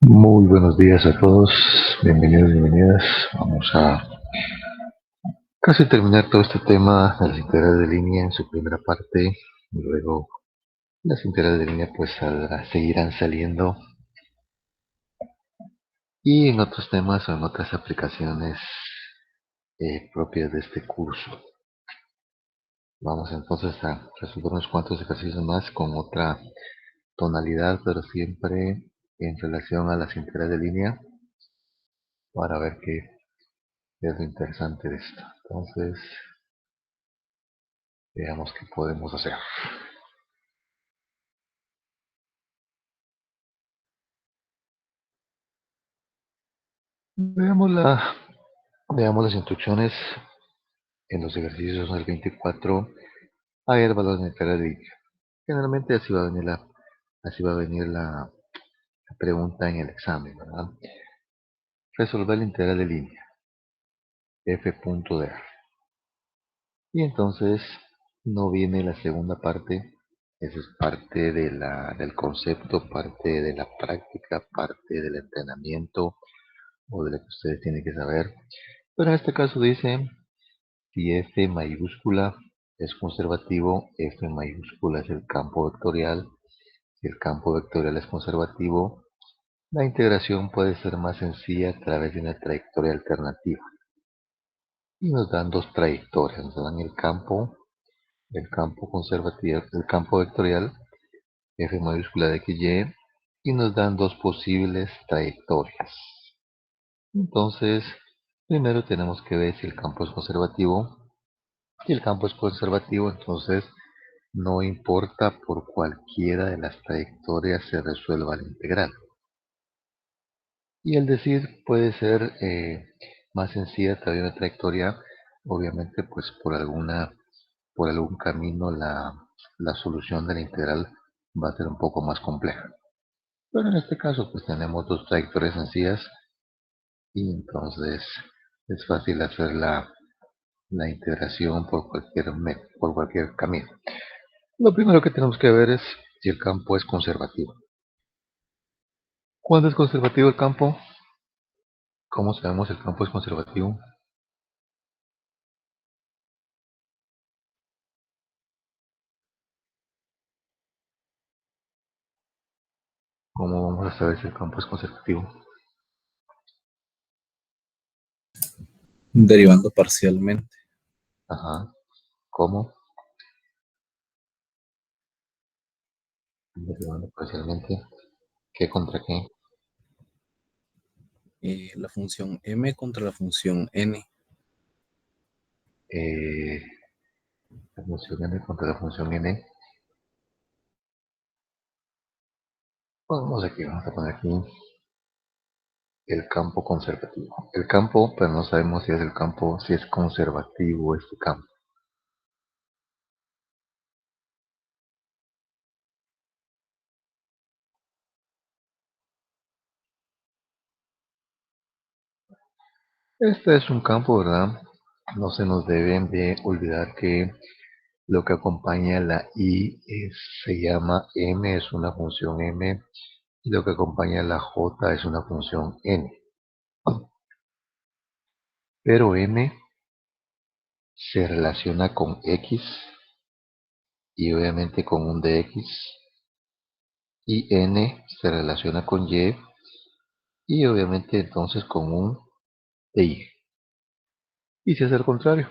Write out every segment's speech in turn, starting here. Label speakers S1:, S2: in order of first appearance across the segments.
S1: Muy buenos días a todos, bienvenidos, bienvenidas. Vamos a casi terminar todo este tema de las integrales de línea en su primera parte. Y luego las integrales de línea pues seguirán saliendo y en otros temas o en otras aplicaciones propias de este curso. Vamos entonces a resolver unos cuantos ejercicios más con otra tonalidad, pero siempre en relación a las integrales de línea para ver qué es lo interesante de esto. Entonces, veamos qué podemos hacer. Veamos, veamos las instrucciones en los ejercicios del 24 a ver valores de integral de línea. Generalmente así va a venir la pregunta en el examen, ¿verdad? Resolver la integral de línea f punto de r. Y entonces no viene la segunda parte, esa es parte del concepto, parte de la práctica, parte del entrenamiento o de lo que ustedes tienen que saber. Pero en este caso dice, si F mayúscula es conservativo, F mayúscula es el campo vectorial. Si el campo vectorial es conservativo, la integración puede ser más sencilla a través de una trayectoria alternativa. Y nos dan dos trayectorias, nos dan el campo conservativo, el campo vectorial, F mayúscula de XY, y nos dan dos posibles trayectorias. Entonces, primero tenemos que ver si el campo es conservativo. Si el campo es conservativo, entonces no importa por cualquiera de las trayectorias se resuelva la integral. Y el decir puede ser más sencilla a través de una trayectoria, obviamente pues por algún camino la solución de la integral va a ser un poco más compleja. Pero en este caso pues tenemos dos trayectorias sencillas y entonces es fácil hacer la integración por cualquier camino. Lo primero que tenemos que ver es si el campo es conservativo. ¿Cuándo es conservativo el campo? ¿Cómo sabemos el campo es conservativo? ¿Cómo vamos a saber si el campo es conservativo?
S2: Derivando parcialmente.
S1: Ajá. ¿Cómo? Derivando parcialmente. ¿Qué contra qué?
S2: La función m contra la función n.
S1: Eh, la función n contra la función n. Vamos a poner aquí el campo conservativo. El campo, pero no sabemos si es el campo, si es conservativo este campo. Este es un campo, ¿verdad? No se nos deben de olvidar que lo que acompaña la se llama m, es una función m, y lo que acompaña la j es una función n. Pero m se relaciona con x y obviamente con un dx, y n se relaciona con y obviamente entonces con un dy. Y si es el contrario,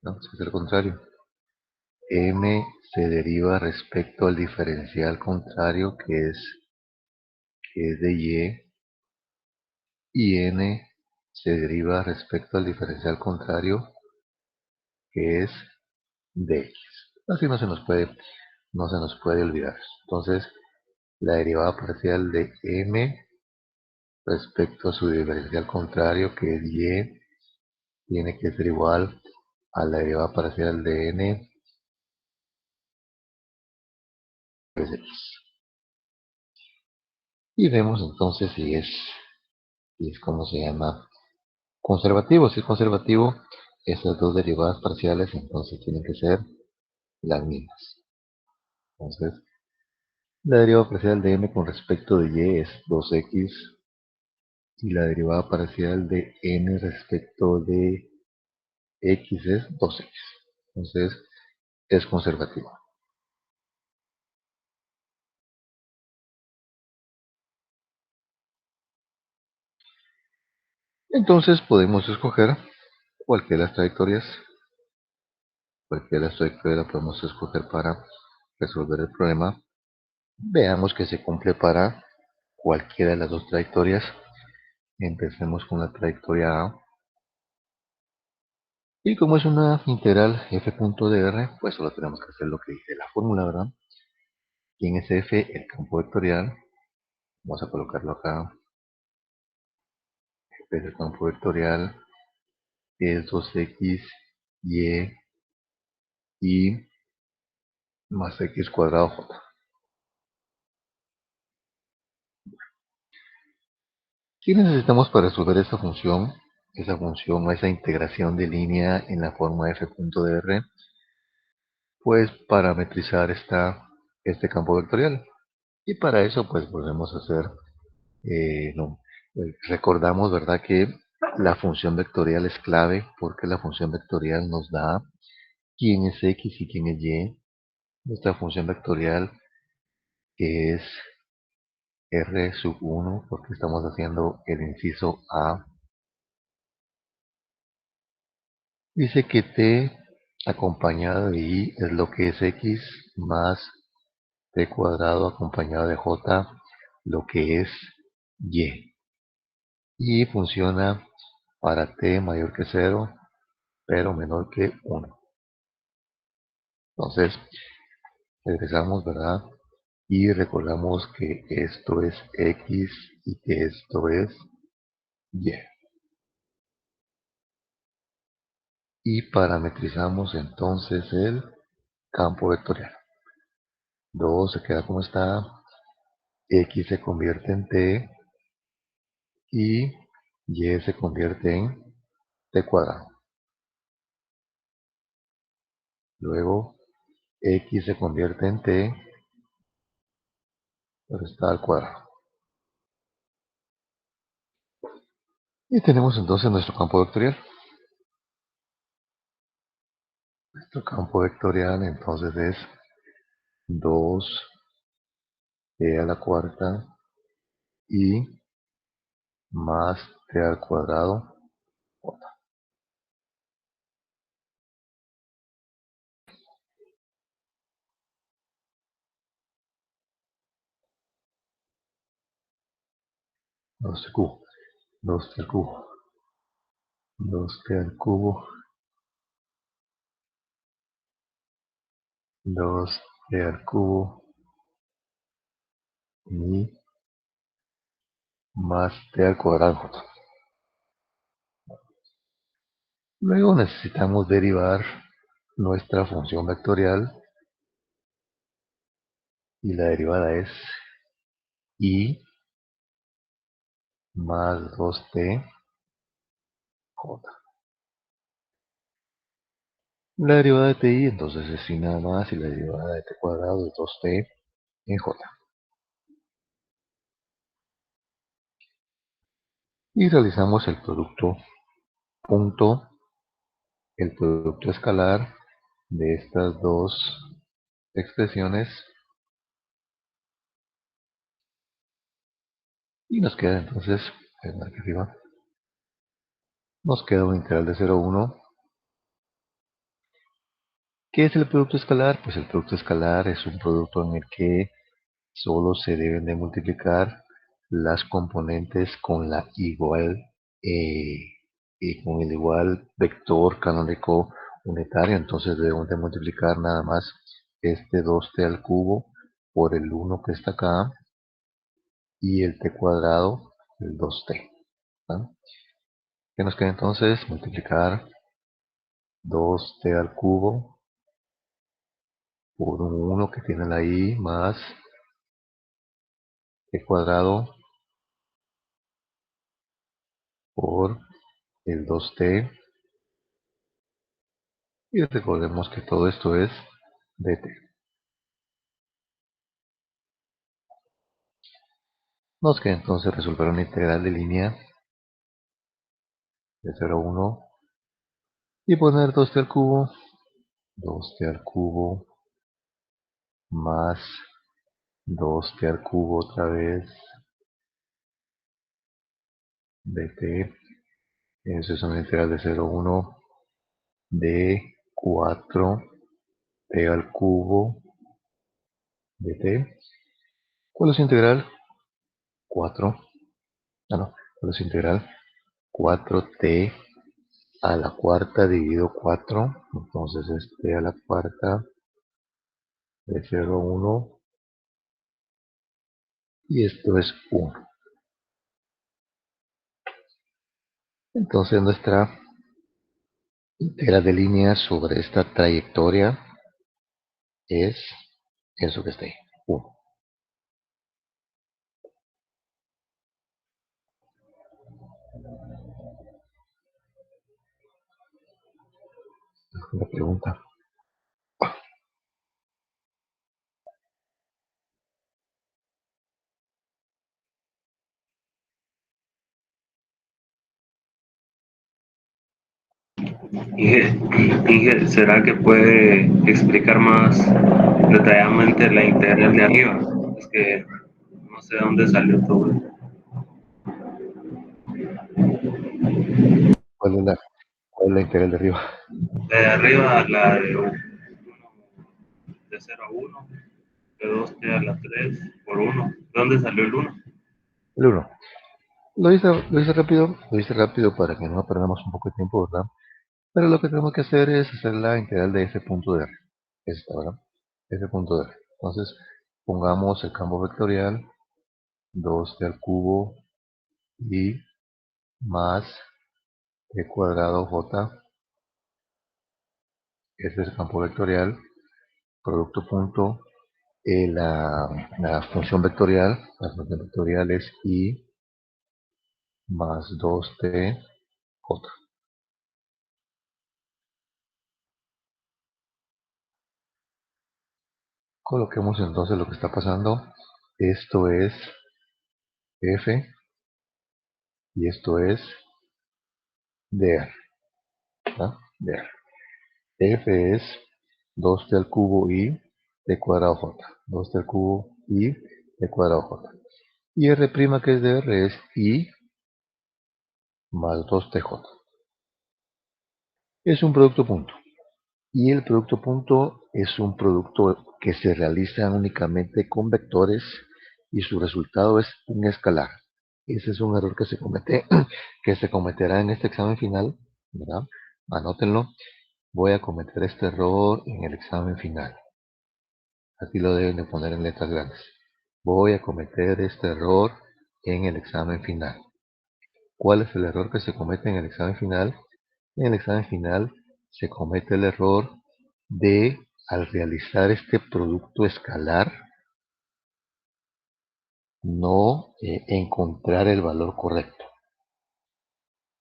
S1: ¿no? Si es el contrario, m se deriva respecto al diferencial contrario que es de y n se deriva respecto al diferencial contrario que es de x. Así no se nos puede olvidar. Entonces, la derivada parcial de m respecto a su diferencial contrario que es y tiene que ser igual a la derivada parcial de n pues x. Y vemos entonces si es como se llama conservativo. Si es conservativo, esas dos derivadas parciales entonces tienen que ser las mismas. Entonces, la derivada parcial de m con respecto de y es 2x y la derivada parcial de n respecto de x es 2x. Entonces es conservativa. Entonces podemos escoger cualquiera de las trayectorias. Cualquiera de las trayectorias la podemos escoger para resolver el problema. Veamos que se cumple para cualquiera de las dos trayectorias. Empecemos con la trayectoria A. Y como es una integral f.dr, pues solo tenemos que hacer lo que dice la fórmula, ¿verdad? ¿Quién es f? El campo vectorial. Vamos a colocarlo acá. F es el campo vectorial. Es 2x, y más x cuadrado j. ¿Qué necesitamos para resolver esta función? Esa función o esa integración de línea en la forma f.dr, pues parametrizar este campo vectorial. Y para eso pues volvemos a hacer, no, recordamos, ¿verdad?, que la función vectorial es clave porque la función vectorial nos da quién es x y quién es y. Nuestra función vectorial es R sub 1 porque estamos haciendo el inciso A. Dice que t acompañado de i es lo que es x más t cuadrado acompañado de j lo que es y. Y funciona para t mayor que 0 pero menor que 1. Entonces regresamos, ¿verdad? Y recordamos que esto es x y que esto es y. Y parametrizamos entonces el campo vectorial. 2 se queda como está, x se convierte en t y y se convierte en t cuadrado. Luego x se convierte en t, pero está al cuadrado. Y tenemos entonces nuestro campo vectorial. Nuestro campo vectorial entonces es 2 t a la cuarta y más t al cuadrado. Dos t cubo, 2t al cubo, 2t al cubo, 2t al cubo y más t al cuadrado. Luego necesitamos derivar nuestra función vectorial y la derivada es i más 2t j. La derivada de ti entonces es i nada más y la derivada de t cuadrado es 2t en j. Y realizamos el producto escalar de estas dos expresiones y nos queda entonces, aquí arriba, nos queda un integral de 0 a 1. ¿Qué es el producto escalar? Pues el producto escalar es un producto en el que solo se deben de multiplicar las componentes con la igual y con el igual vector canónico unitario. Entonces debemos de multiplicar nada más este 2t al cubo por el 1 que está acá y el t cuadrado, el 2t. ¿Vale? ¿Qué nos queda entonces? Multiplicar 2t al cubo por un 1 que tiene la i más t cuadrado por el 2t. Y recordemos que todo esto es dt. Nos queda entonces resolver una integral de línea de 0 a 1 y poner 2t al cubo, 2t al cubo más 2t al cubo otra vez dt. Eso es una integral de 0 a 1 de 4t al cubo dt. ¿Cuál es integral? 4. No. ¿Cuál es integral? 4t a la cuarta dividido 4. Entonces es t a la cuarta de 0 a 1. Y esto es 1. Entonces nuestra integral de línea sobre esta trayectoria es eso que está ahí, 1. La pregunta.
S3: Inge, ¿será que puede explicar más detalladamente la integral de arriba? Es que no sé dónde salió todo.
S1: ¿Cuál es la integral de arriba?
S3: De arriba, la de 1 de 0 a 1, de 2t a la 3 por 1. ¿De dónde salió el 1?
S1: El 1. Lo hice rápido para que no perdamos un poco de tiempo, ¿verdad? Pero lo que tenemos que hacer es hacer la integral de f punto de r. Esta, ¿verdad? F punto de r. Entonces, pongamos el campo vectorial 2t al cubo y más t cuadrado j. Este es el campo vectorial. Producto punto. La función vectorial es i más 2t j. Coloquemos entonces lo que está pasando. Esto es f y esto es dr. ¿verdad? Dr. F es 2t al cubo y t cuadrado j. 2t al cubo y t cuadrado j. Y r' que es dr es i más 2tj. Es un producto punto. Y el producto punto es un producto que se realiza únicamente con vectores y su resultado es un escalar. Ese es un error que se comete, que se cometerá en este examen final, ¿verdad? Anótenlo. Voy a cometer este error en el examen final. Aquí lo deben de poner en letras grandes. Voy a cometer este error en el examen final. ¿Cuál es el error que se comete en el examen final? En el examen final se comete el error de, al realizar este producto escalar, no encontrar el valor correcto.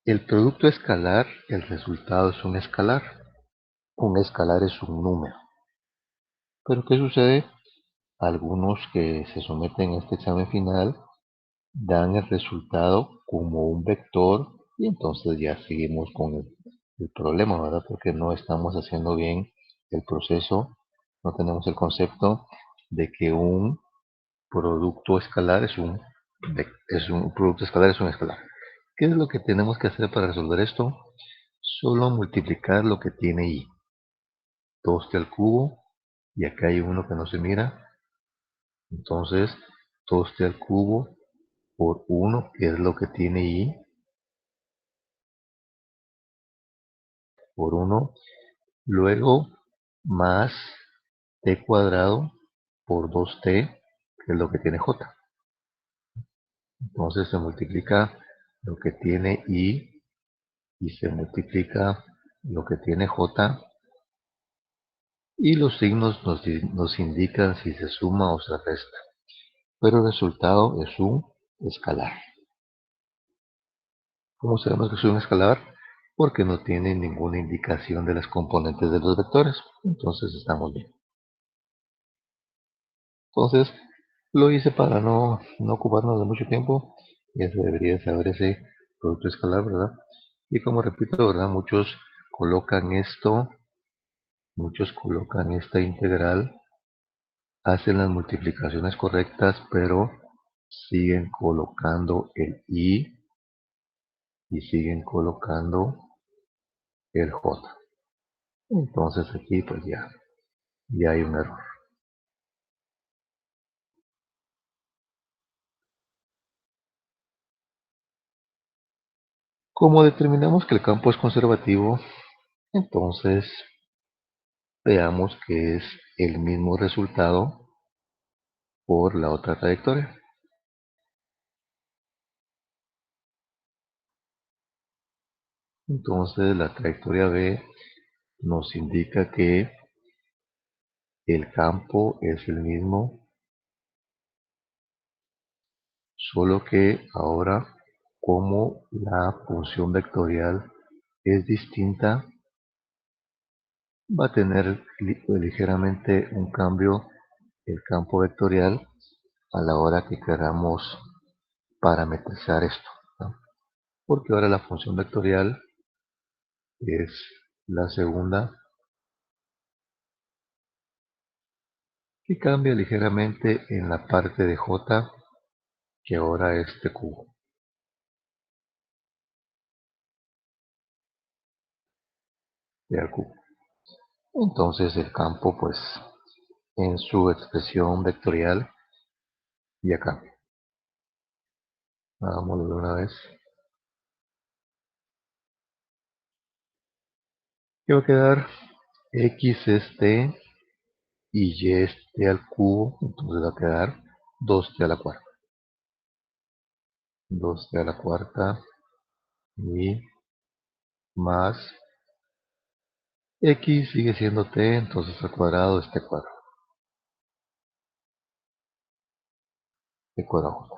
S1: El producto escalar, el resultado es un escalar. Un escalar es un número. Pero ¿qué sucede? Algunos que se someten a este examen final dan el resultado como un vector y entonces ya seguimos con el problema, ¿verdad? Porque no estamos haciendo bien el proceso, no tenemos el concepto de que un producto escalar es un producto escalar es un escalar. ¿Qué es lo que tenemos que hacer para resolver esto? Solo multiplicar lo que tiene i. 2t al cubo y acá hay uno que no se mira. Entonces 2t al cubo por 1, que es lo que tiene i, por 1, luego más t cuadrado por 2t, que es lo que tiene j. Entonces se multiplica lo que tiene i y se multiplica lo que tiene j y los signos nos indican si se suma o se resta. Pero el resultado es un escalar. ¿Cómo sabemos que es un escalar? Porque no tiene ninguna indicación de las componentes de los vectores. Entonces estamos bien. Entonces, Lo hice para no ocuparnos de mucho tiempo. Ya se debería saber ese producto escalar, ¿verdad? Y como repito, ¿verdad? Muchos colocan esta integral, hacen las multiplicaciones correctas, pero siguen colocando el i y siguen colocando el j. Entonces aquí pues ya hay un error. Como determinamos que el campo es conservativo, entonces veamos que es el mismo resultado por la otra trayectoria. Entonces la trayectoria B nos indica que el campo es el mismo, solo que ahora como la función vectorial es distinta, va a tener ligeramente un cambio el campo vectorial a la hora que queramos parametrizar esto, ¿no? Porque ahora la función vectorial es la segunda, que cambia ligeramente en la parte de j, que ahora es tq de al cubo. Entonces el campo, pues, en su expresión vectorial ya cambia. Hagámoslo de una vez. ¿Qué va a quedar? X es t y y es t al cubo, entonces va a quedar 2t a la cuarta. 2t a la cuarta y más x sigue siendo t, entonces al cuadrado es t cuadrado. T cuadrado.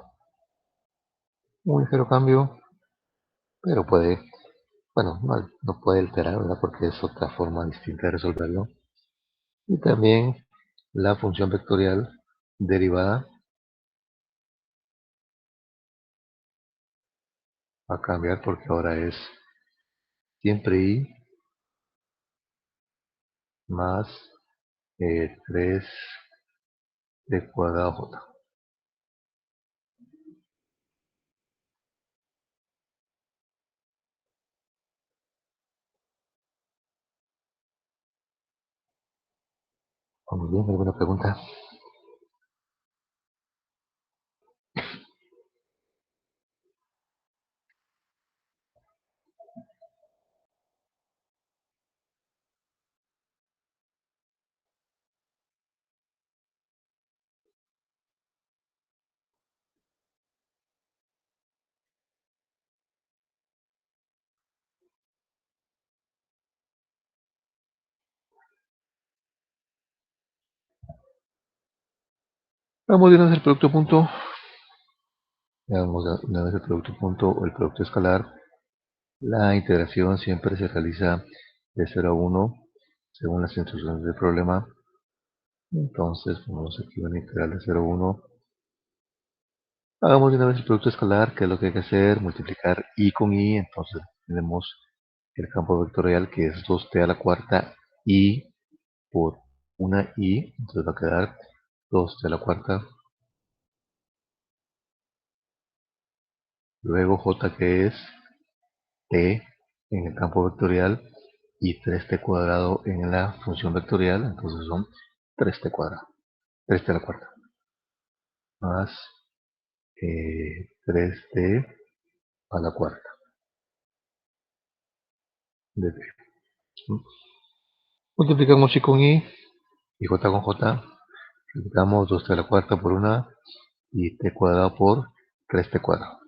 S1: Un ligero cambio, pero bueno, no puede alterar, ¿verdad? Porque es otra forma distinta de resolverlo. Y también la función vectorial derivada va a cambiar porque ahora es siempre i más 3 t cuadrado j. Vamos bien, ¿alguna pregunta? Vamos de una vez el producto punto. Veamos de una vez el producto punto o el producto escalar. La integración siempre se realiza de 0 a 1 según las instrucciones del problema. Entonces, ponemos aquí una integral de 0 a 1. Hagamos de una vez el producto escalar, que es lo que hay que hacer, multiplicar i con i. Entonces tenemos el campo vectorial que es 2t a la cuarta i por una i. Entonces va a quedar 2t a la cuarta. Luego j, que es t en el campo vectorial y 3t cuadrado en la función vectorial. Entonces son 3t cuadrado. 3t a la cuarta. Más 3t a la cuarta de t. Multiplicamos i con i y j con j. Multiplicamos 2t a la cuarta por una y t cuadrado por 3t cuadrado.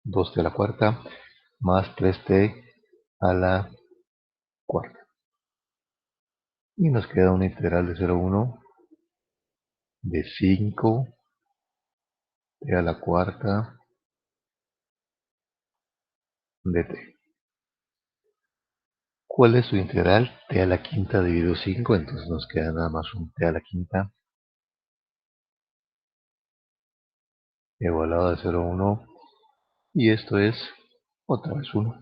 S1: 2t a la cuarta más 3t a la cuarta. Y nos queda una integral de 0 a 1 de 5t a la cuarta de t. ¿Cuál es su integral? T a la quinta dividido 5, entonces nos queda nada más un t a la quinta igualado a 0, 1, y esto es otra vez 1.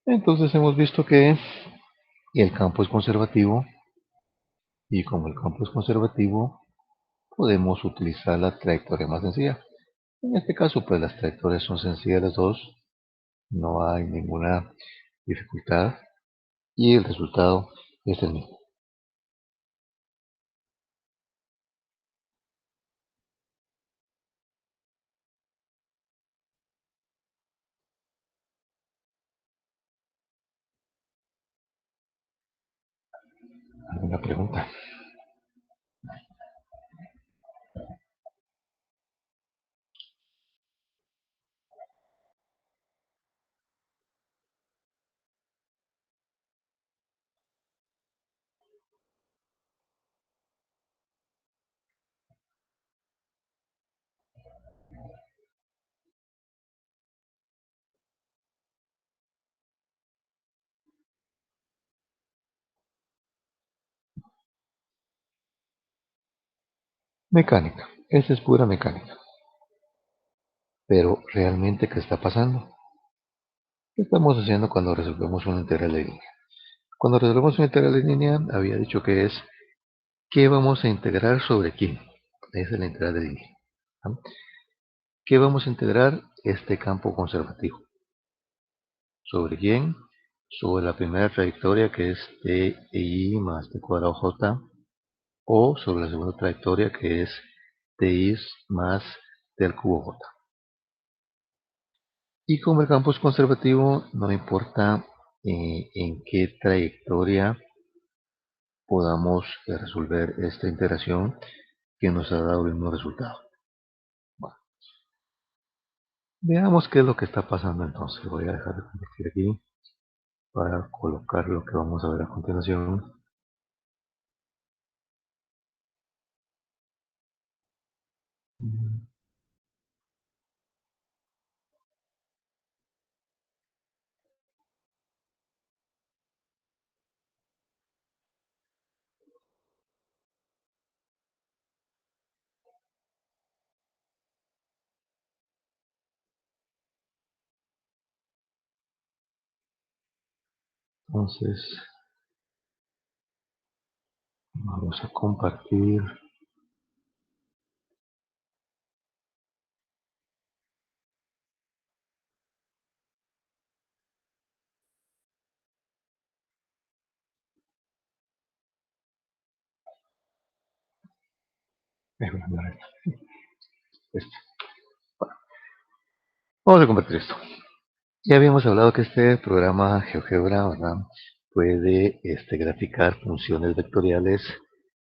S1: Entonces hemos visto que el campo es conservativo, y como el campo es conservativo, podemos utilizar la trayectoria más sencilla. En este caso, pues las trayectorias son sencillas las dos, no hay ninguna dificultad, y el resultado es el mismo. ¿Alguna pregunta? Mecánica. Esta es pura mecánica. Pero realmente, ¿qué está pasando? ¿Qué estamos haciendo cuando resolvemos una integral de línea? Cuando resolvemos una integral de línea, había dicho que es ¿qué vamos a integrar sobre quién? Esa es la integral de línea. ¿No? ¿Qué vamos a integrar? Este campo conservativo. ¿Sobre quién? Sobre la primera trayectoria, que es ti más t cuadrado j, o sobre la segunda trayectoria, que es ti más t al cubo j. Y como el campo es conservativo, no importa en qué trayectoria podamos resolver esta integración que nos ha dado el mismo resultado. Bueno, veamos qué es lo que está pasando entonces. Voy a dejar de compartir aquí para colocar lo que vamos a ver a continuación. Entonces, vamos a compartir. Esto. Vamos a compartir esto. Ya habíamos hablado que este programa GeoGebra, ¿verdad?, puede graficar funciones vectoriales.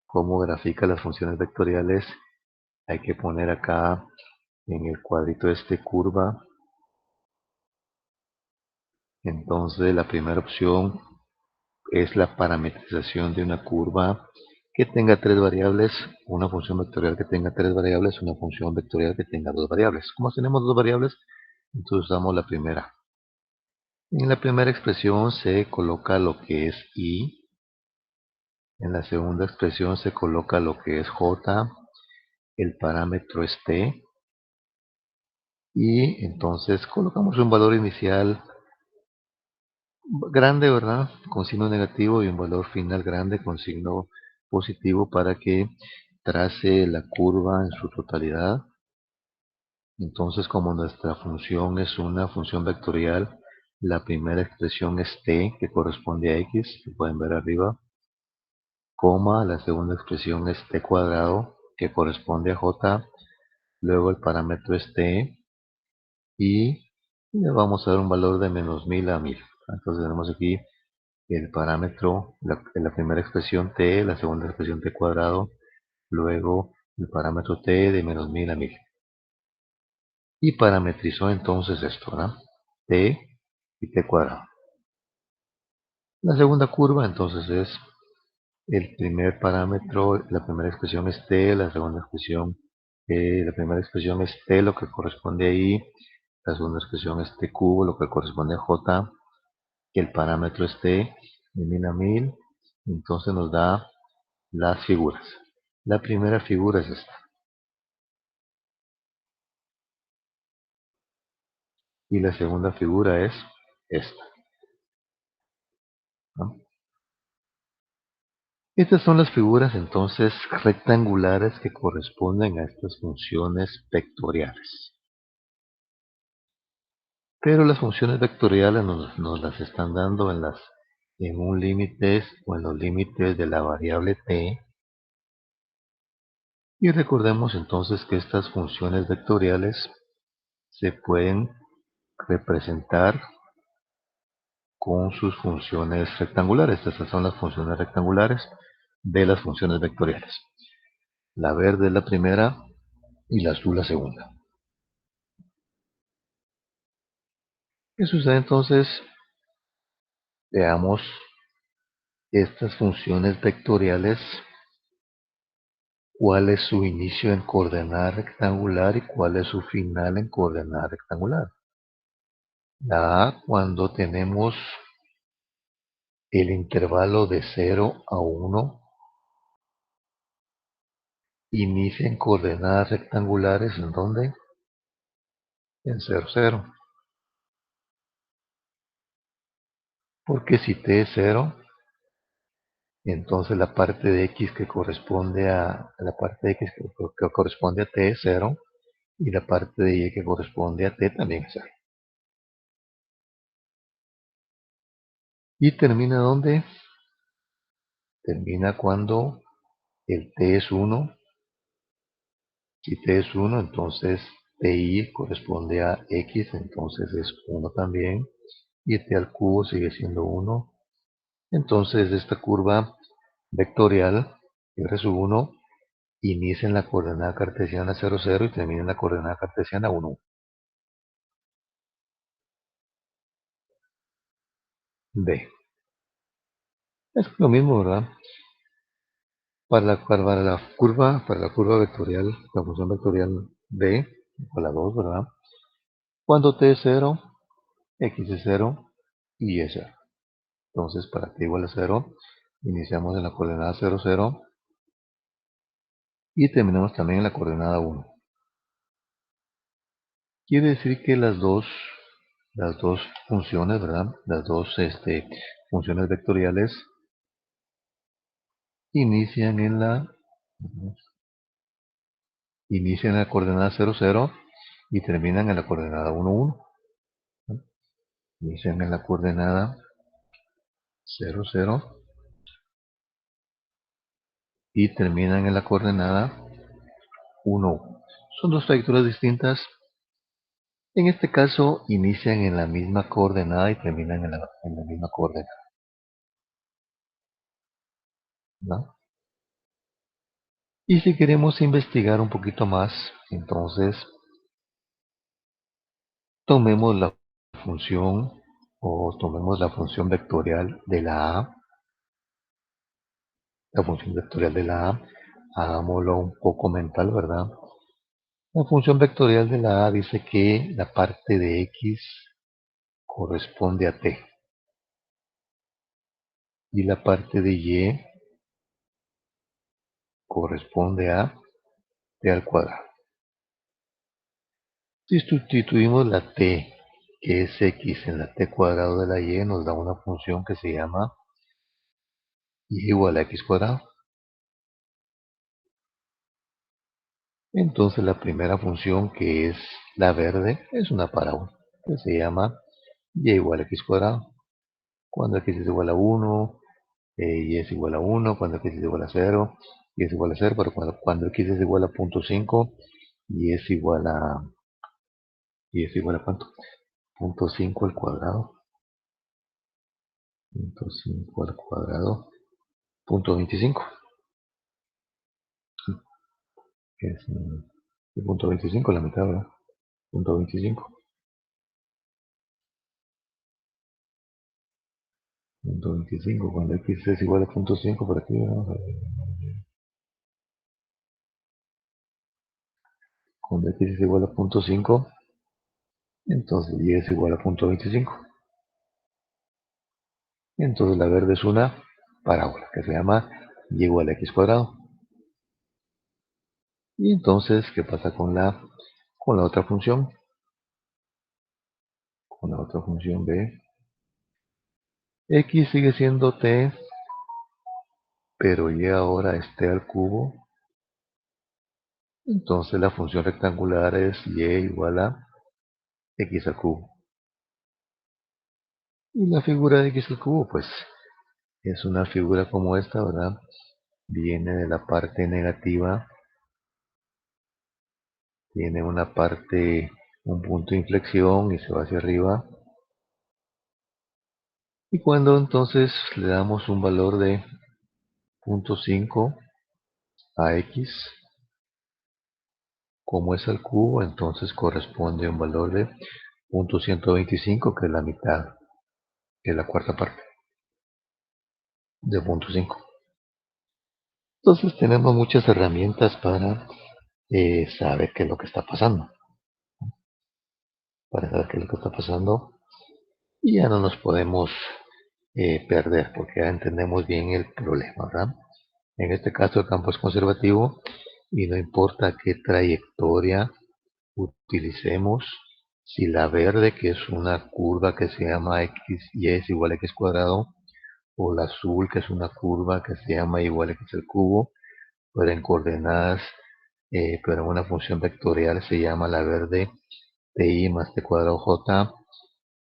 S1: ¿Cómo grafica las funciones vectoriales? Hay que poner acá en el cuadrito curva. Entonces la primera opción es la parametrización de una curva que tenga tres variables, una función vectorial que tenga tres variables, una función vectorial que tenga dos variables. Como tenemos dos variables, entonces usamos la primera. En la primera expresión se coloca lo que es y, en la segunda expresión se coloca lo que es j, el parámetro es t, y entonces colocamos un valor inicial grande, ¿verdad?, con signo negativo, y un valor final grande con signo positivo para que trace la curva en su totalidad. Entonces, como nuestra función es una función vectorial, la primera expresión es t, que corresponde a x, que pueden ver arriba, coma, la segunda expresión es t cuadrado, que corresponde a j, luego el parámetro es t, y le vamos a dar un valor de -1000 a 1000. Entonces tenemos aquí el parámetro, la primera expresión t, la segunda expresión t cuadrado, luego el parámetro t de -1000 a 1000. Y parametrizó entonces esto, ¿verdad?, t y t cuadrado. La segunda curva entonces es el primer parámetro, la primera expresión es t, la segunda expresión, la primera expresión es t, lo que corresponde a i, la segunda expresión es t cubo, lo que corresponde a j, que el parámetro es t de 1000 a 1000, entonces nos da las figuras. La primera figura es esta. Y la segunda figura es esta, ¿no? Estas son las figuras entonces rectangulares que corresponden a estas funciones vectoriales. Pero las funciones vectoriales nos las están dando en un límite o en los límites de la variable t. Y recordemos entonces que estas funciones vectoriales se pueden representar con sus funciones rectangulares. Estas son las funciones rectangulares de las funciones vectoriales. La verde es la primera y la azul la segunda. ¿Qué sucede entonces? Veamos estas funciones vectoriales, cuál es su inicio en coordenada rectangular y cuál es su final en coordenada rectangular. La A, cuando tenemos el intervalo de 0 a 1, inicia en coordenadas rectangulares, ¿en dónde? En 0, 0. Porque si t es 0, entonces la parte de x que corresponde a t es 0 y la parte de y que corresponde a t también es 0. ¿Y termina dónde? Termina cuando el t es 1. Si t es 1, entonces ti corresponde a x, entonces es 1 también. Y t al cubo sigue siendo 1. Entonces esta curva vectorial, R1, inicia en la coordenada cartesiana 0, 0 y termina en la coordenada cartesiana 1. B. Es lo mismo, ¿verdad? Para la curva vectorial, la función vectorial B, igual a 2, ¿verdad? Cuando t es 0, x es 0 y y es 0. Entonces, para t igual a 0, iniciamos en la coordenada 0, 0 y terminamos también en la coordenada 1. Quiere decir que las dos funciones, ¿verdad? Las dos funciones vectoriales inician inician en la coordenada 0, 0 y terminan en la coordenada 1, 1. ¿No? Inician en la coordenada 0, 0 y terminan en la coordenada 1, 1. Son dos trayectorias distintas. En este caso, inician en la misma coordenada y terminan en la misma coordenada, ¿no? Y si queremos investigar un poquito más, entonces tomemos la función tomemos la función vectorial de la A, hagámoslo un poco mental, ¿verdad? La función vectorial de la A dice que la parte de X corresponde a T y la parte de Y corresponde a T al cuadrado. Si sustituimos la T, que es X, en la T cuadrado de la Y, nos da una función que se llama Y igual a X cuadrado. Entonces la primera función, que es la verde, es una parábola que se llama y igual a x cuadrado. Cuando x es igual a 1, y es igual a 1, cuando x es igual a 0, y es igual a 0, pero cuando x es igual a 0.5, y es igual a, ¿cuánto? 0.5 al cuadrado, 0.5 al cuadrado, 0.25. Es 0.25 la mitad, ¿verdad? 0.25. 0.25, cuando x es igual a 0.5, por aquí, vamos a ver. Cuando x es igual a 0.5, entonces y es igual a 0.25. Entonces la verde es una parábola que se llama y igual a x cuadrado. Y entonces, ¿qué pasa con la otra función? Con la otra función b, x sigue siendo t, pero y ahora es t al cubo. Entonces la función rectangular es y igual a x al cubo. Y la figura de x al cubo, pues es una figura como esta, ¿verdad? Viene de la parte negativa, tiene una parte, un punto de inflexión y se va hacia arriba. Y cuando entonces le damos un valor de 0.5 a x, como es al cubo, entonces corresponde a un valor de 0.125, que es la mitad, que es la cuarta parte de 0.5. Entonces tenemos muchas herramientas para saber qué es lo que está pasando. Para saber qué es lo que está pasando. Y ya no nos podemos perder, porque ya entendemos bien el problema, ¿verdad? En este caso el campo es conservativo y no importa qué trayectoria utilicemos, si la verde, que es una curva que se llama x y es igual a x cuadrado, o la azul, que es una curva que se llama igual a x al cubo, pero en coordenadas, pero en una función vectorial se llama la verde ti más t cuadrado j,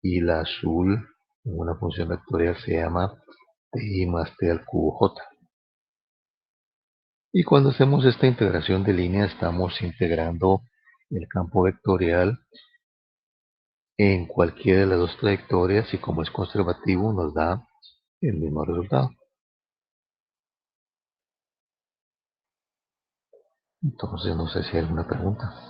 S1: y la azul en una función vectorial se llama ti más t al cubo j. Y cuando hacemos esta integración de línea estamos integrando el campo vectorial en cualquiera de las dos trayectorias, y como es conservativo nos da el mismo resultado. Entonces no sé si hay alguna pregunta.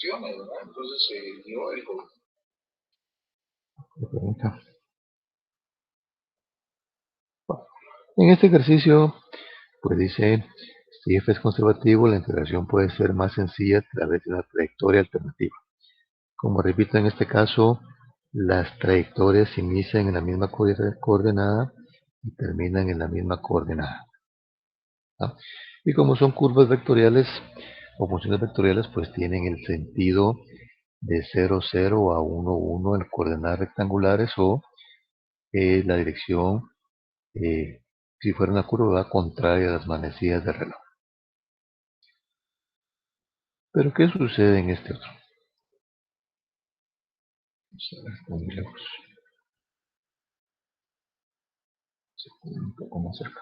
S1: Entonces se dio el pregunta. En este ejercicio, pues dice, si f es conservativo, la integración puede ser más sencilla a través de una trayectoria alternativa. Como repito, en este caso, las trayectorias inician en la misma coordenada y terminan en la misma coordenada, ¿ah? Y como son curvas vectoriales o funciones vectoriales, pues tienen el sentido de 0, 0 a 1, 1 en coordenadas rectangulares, o la dirección, si fuera una curva, contraria a las manecillas del reloj. Pero ¿qué sucede en este otro? Vamos a ver, está muy lejos. Se pone un poco más cerca.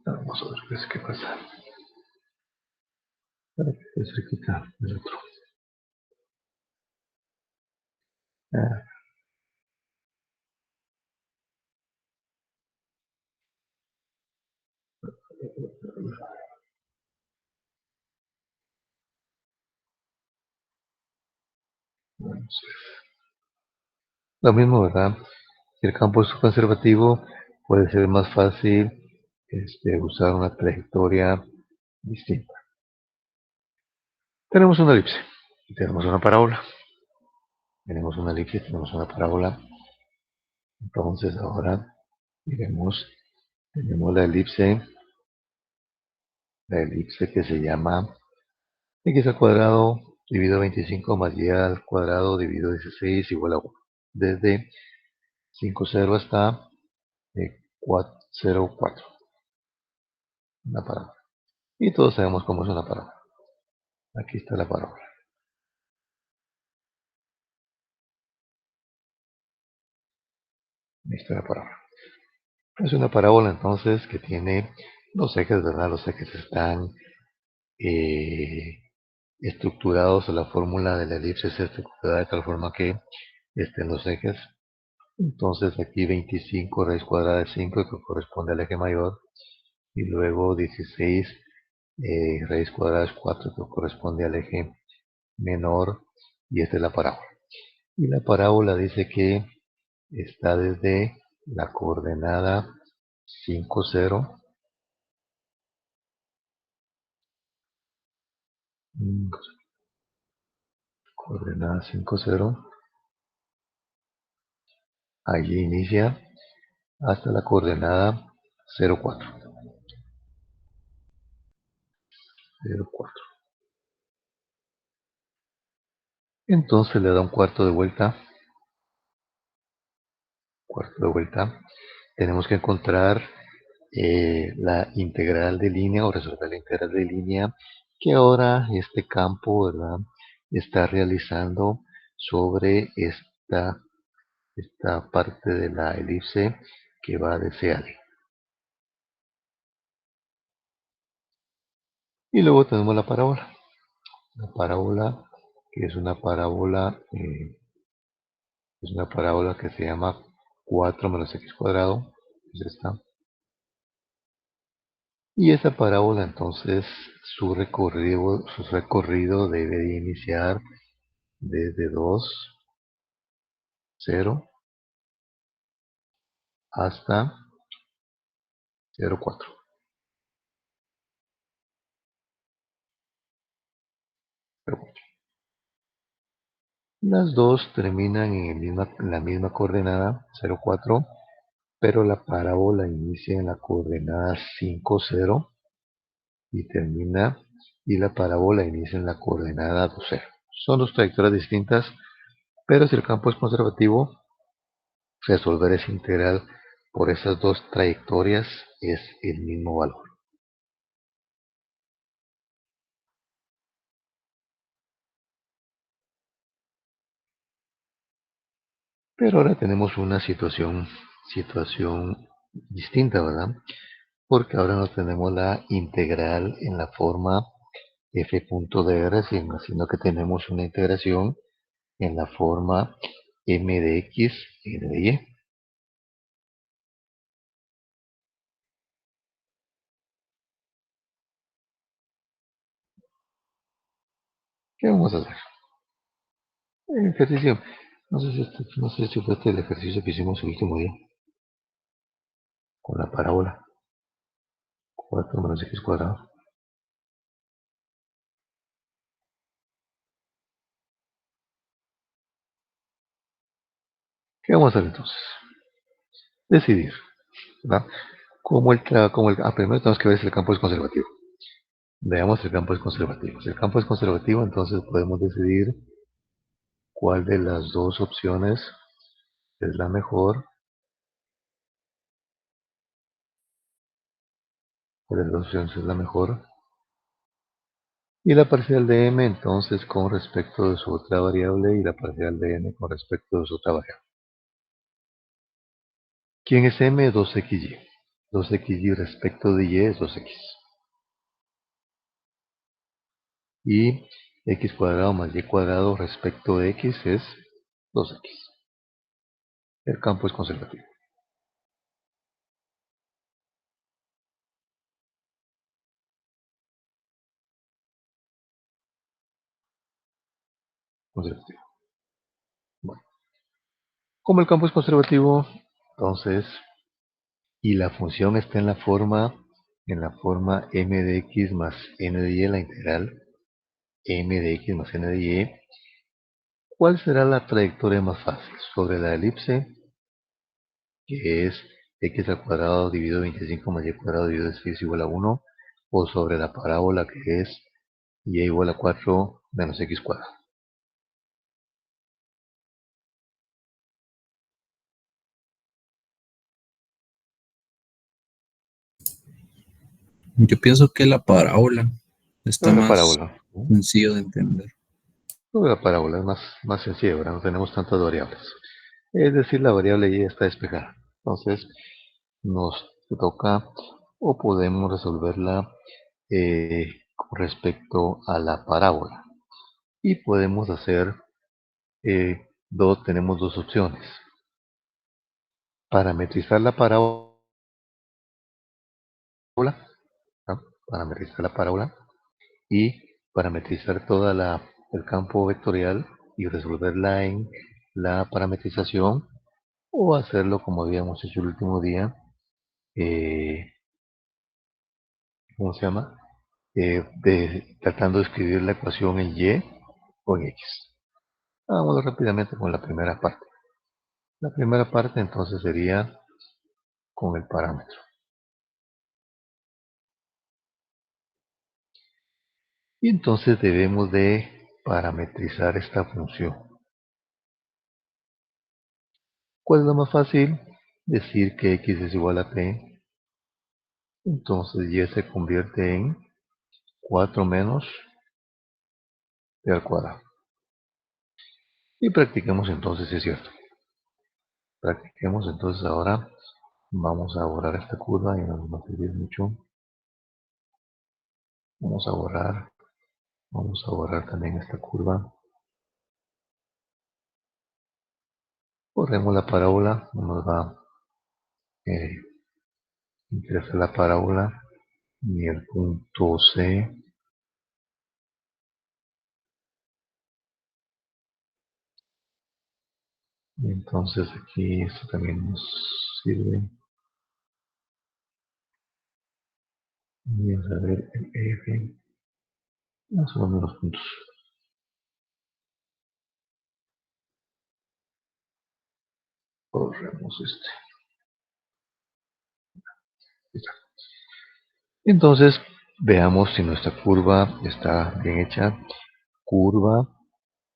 S1: Vamos a ver qué pasa. Para que esté cerquita del otro. Ah, vamos a ver. Lo mismo, ¿verdad? Si el campo es conservativo, puede ser más fácil usar una trayectoria distinta. Tenemos una elipse y tenemos una parábola. Tenemos una elipse y tenemos una parábola. Entonces ahora miremos, tenemos la elipse que se llama x al cuadrado dividido 25 más y al cuadrado dividido 16 igual a 1. Desde 5, 0 hasta 0,4. Una parábola. Y todos sabemos cómo es una parábola. Aquí está la parábola. Ahí está la parábola. Es una parábola entonces que tiene los ejes, ¿verdad? Los ejes están estructurados, o la fórmula de la elipse es estructurada de tal forma que estén los ejes. Entonces aquí 25 raíz cuadrada de 5 que corresponde al eje mayor, y luego 16 raíz cuadrada de 4 que corresponde al eje menor, y esta es la parábola. Y la parábola dice que está desde la coordenada 5, 0, coordenada 5, 0, allí inicia hasta la coordenada 0, 4. 0, 4. Entonces le da un cuarto de vuelta. Tenemos que encontrar la integral de línea, o resolver la integral de línea que ahora este campo, ¿verdad?, está realizando sobre esta parte de la elipse que va de C a D. Y luego tenemos la parábola. La parábola, que es una parábola que se llama 4 menos x cuadrado. Es esta. Y esa parábola entonces su recorrido debe de iniciar desde 2, 0 hasta 0, 4. Las dos terminan en la misma coordenada, 0, 4, pero la parábola inicia en la coordenada 5, 0 y la parábola inicia en la coordenada 2, 0. Son dos trayectorias distintas, pero si el campo es conservativo, resolver esa integral por esas dos trayectorias es el mismo valor. Pero ahora tenemos una situación distinta, ¿verdad? Porque ahora no tenemos la integral en la forma f.dr, sino que tenemos una integración en la forma m de x, n de y. ¿Qué vamos a hacer? El ejercicio, no sé si fue el ejercicio que hicimos el último día, con la parábola 4 menos x cuadrado. ¿Qué vamos a hacer entonces? Decidir, ¿verdad? Primero tenemos que ver si el campo es conservativo. Veamos si el campo es conservativo. Si el campo es conservativo, entonces podemos decidir cuál de las dos opciones es la mejor. Cuál de las dos opciones es la mejor. Y la parcial de m entonces con respecto de su otra variable, y la parcial de n con respecto de su otra variable. ¿Quién es m? 2xy. 2xy respecto de y es 2x. Y x cuadrado más y cuadrado respecto de x es 2x. El campo es conservativo. Conservativo. Bueno, como el campo es conservativo, entonces, y la función está en la forma m de x más n de y, la integral m de x más n de y, ¿cuál será la trayectoria más fácil? Sobre la elipse, que es x al cuadrado dividido 25 más y cuadrado dividido 6 igual a 1, o sobre la parábola, que es y igual a 4 menos x cuadrado.
S2: Yo pienso que la parábola está
S1: Sobre la
S2: más
S1: parábola. ¿No?
S2: sencillo de entender.
S1: Sobre la parábola es más sencillo, ¿verdad? No tenemos tantas variables. Es decir, la variable y está despejada. Entonces, nos toca o podemos resolverla con respecto a la parábola. Y podemos hacer tenemos dos opciones. Parametrizar la parábola, ¿no? Parametrizar la parábola y parametrizar el campo vectorial y resolverla en la parametrización o hacerlo como habíamos hecho el último día, eh, ¿cómo se llama? Tratando de escribir la ecuación en y o en x. Hagámoslo rápidamente con la primera parte. La primera parte entonces sería con el parámetro. Y entonces debemos de parametrizar esta función. ¿Cuál es lo más fácil? Decir que x es igual a p. Entonces y se convierte en 4 menos p al cuadrado. Y practiquemos entonces, si es cierto. Practiquemos entonces ahora. Vamos a borrar esta curva y no nos va a servir mucho. Vamos a borrar también esta curva. Borremos la parábola, no nos va a interesar la parábola ni el punto C. Y entonces aquí esto también nos sirve. Vamos a ver el F. Más o menos los puntos. Borremos este. Entonces, veamos si nuestra curva está bien hecha. Curva,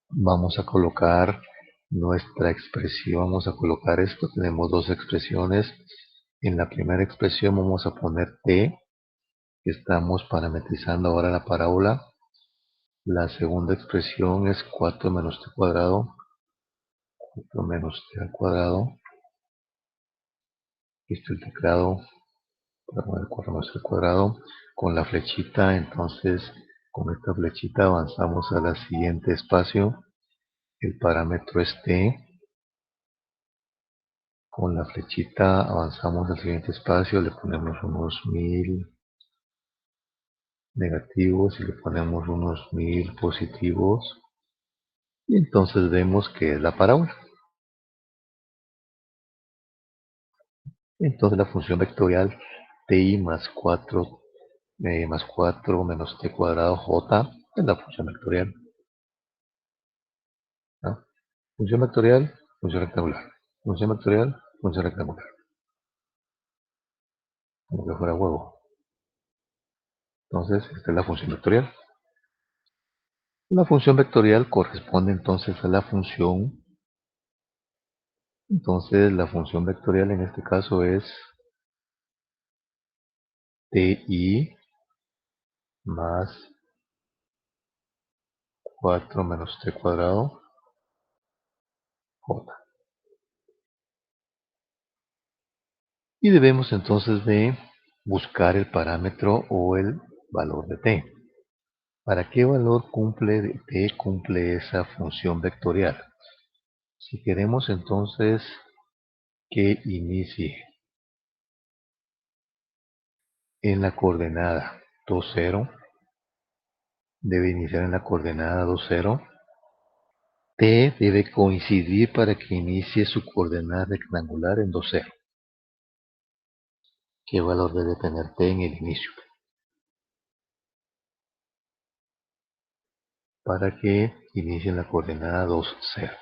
S1: vamos a colocar nuestra expresión, vamos a colocar esto. Tenemos dos expresiones. En la primera expresión vamos a poner t, que estamos parametrizando ahora la parábola. La segunda expresión es 4 menos t cuadrado. 4 menos t al cuadrado. Aquí está el teclado. Para poner 4 menos t al cuadrado. Con la flechita, entonces, con esta flechita avanzamos al siguiente espacio. El parámetro es t. Con la flechita avanzamos al siguiente espacio, le ponemos unos 1000 negativos y le ponemos unos 1000 positivos. Y entonces vemos que es la parábola. Entonces la función vectorial ti más 4 más 4 menos t cuadrado j es la función vectorial, ¿no? Función vectorial, función rectangular. Función vectorial, función rectangular. Como que fuera huevo. Entonces, esta es la función vectorial. La función vectorial corresponde entonces a la función. Entonces, la función vectorial en este caso es ti más 4 menos t cuadrado j. Y debemos entonces de buscar el parámetro o el valor de t. ¿Para qué valor t cumple esa función vectorial? Si queremos entonces que inicie en la coordenada 2, 0, debe iniciar en la coordenada 2, 0. T debe coincidir para que inicie su coordenada rectangular en 2, 0. ¿Qué valor debe tener T en el inicio? Para que inicie en la coordenada 2, 0.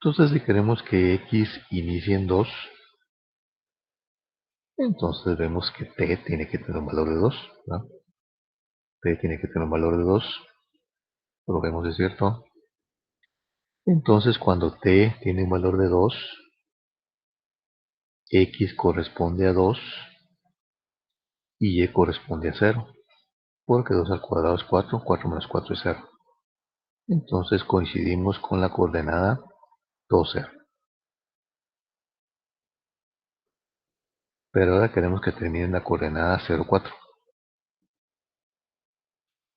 S1: Entonces, si queremos que X inicie en 2, entonces vemos que T tiene que tener un valor de 2, ¿no? T tiene que tener un valor de 2. Lo vemos, ¿es cierto? Entonces, cuando t tiene un valor de 2, x corresponde a 2 y y corresponde a 0, porque 2 al cuadrado es 4, 4 menos 4 es 0. Entonces coincidimos con la coordenada 2, 0. Pero ahora queremos que termine en la coordenada 0, 4.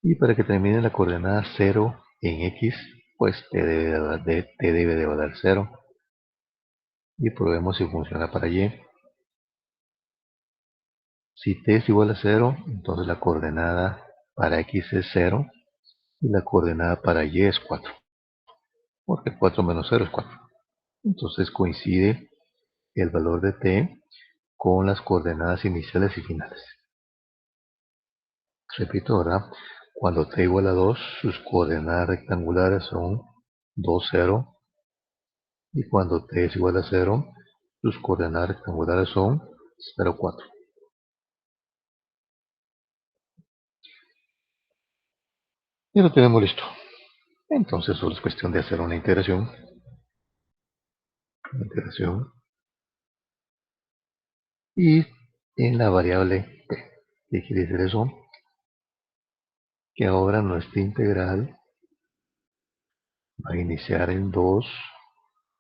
S1: Y para que termine la coordenada 0 en x, pues t debe de valer 0. Y probemos si funciona para y. Si t es igual a 0, entonces la coordenada para x es 0 y la coordenada para y es 4. Porque 4 menos 0 es 4. Entonces coincide el valor de t con las coordenadas iniciales y finales. Repito, ¿verdad? Cuando t igual a 2, sus coordenadas rectangulares son 2, 0. Y cuando t es igual a 0, sus coordenadas rectangulares son 0, 4. Y lo tenemos listo. Entonces solo es cuestión de hacer una integración. Y en la variable t. ¿Qué quiere decir eso? Que ahora nuestra integral va a iniciar en 2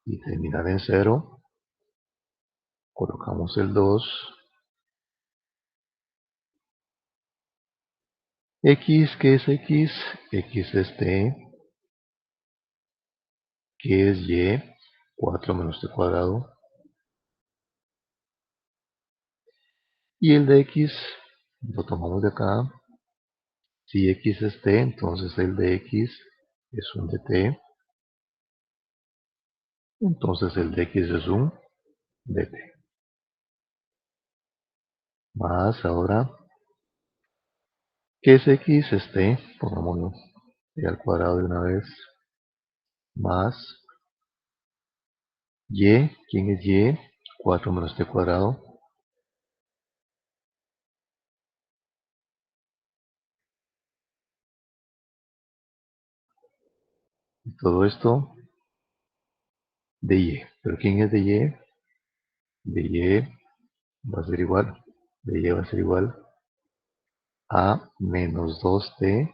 S1: y terminar en 0. Colocamos el 2. X, ¿qué es X? X es t. ¿Qué es y? 4 menos t cuadrado. Y el de x lo tomamos de acá. Si x es t, entonces el de x es un dt. Entonces el de x es un dt. Más ahora, ¿qué es x? Es t. Pongámoslo t al cuadrado de una vez. Más y. ¿Quién es y? 4 menos t cuadrado. Y todo esto de y. ¿Pero quién es de y? De y va a ser igual. De y va a ser igual a menos 2t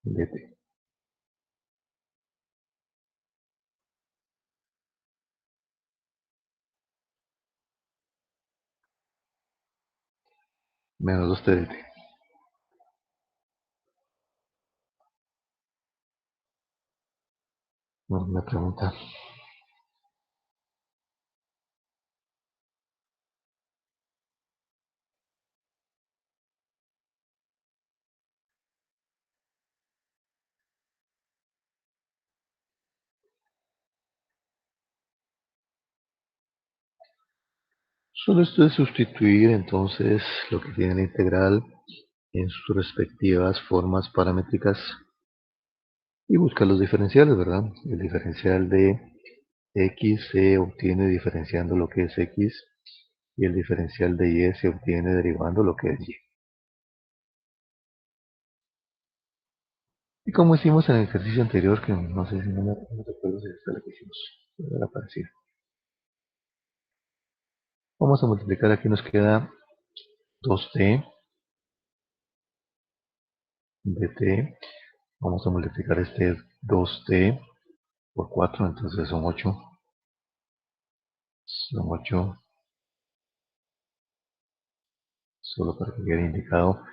S1: dt. Menos 2t dt. Bueno, me pregunta. Solo esto es sustituir entonces lo que tiene la integral en sus respectivas formas paramétricas y buscar los diferenciales, ¿verdad? El diferencial de x se obtiene diferenciando lo que es x y el diferencial de y se obtiene derivando lo que es y. Y como hicimos en el ejercicio anterior, que no sé si no me recuerdo si esta es la que hicimos, pero era parecida. Vamos a multiplicar, aquí nos queda 2t dt. Vamos a multiplicar este 2t por 4, entonces son 8. Son 8, solo para que quede indicado.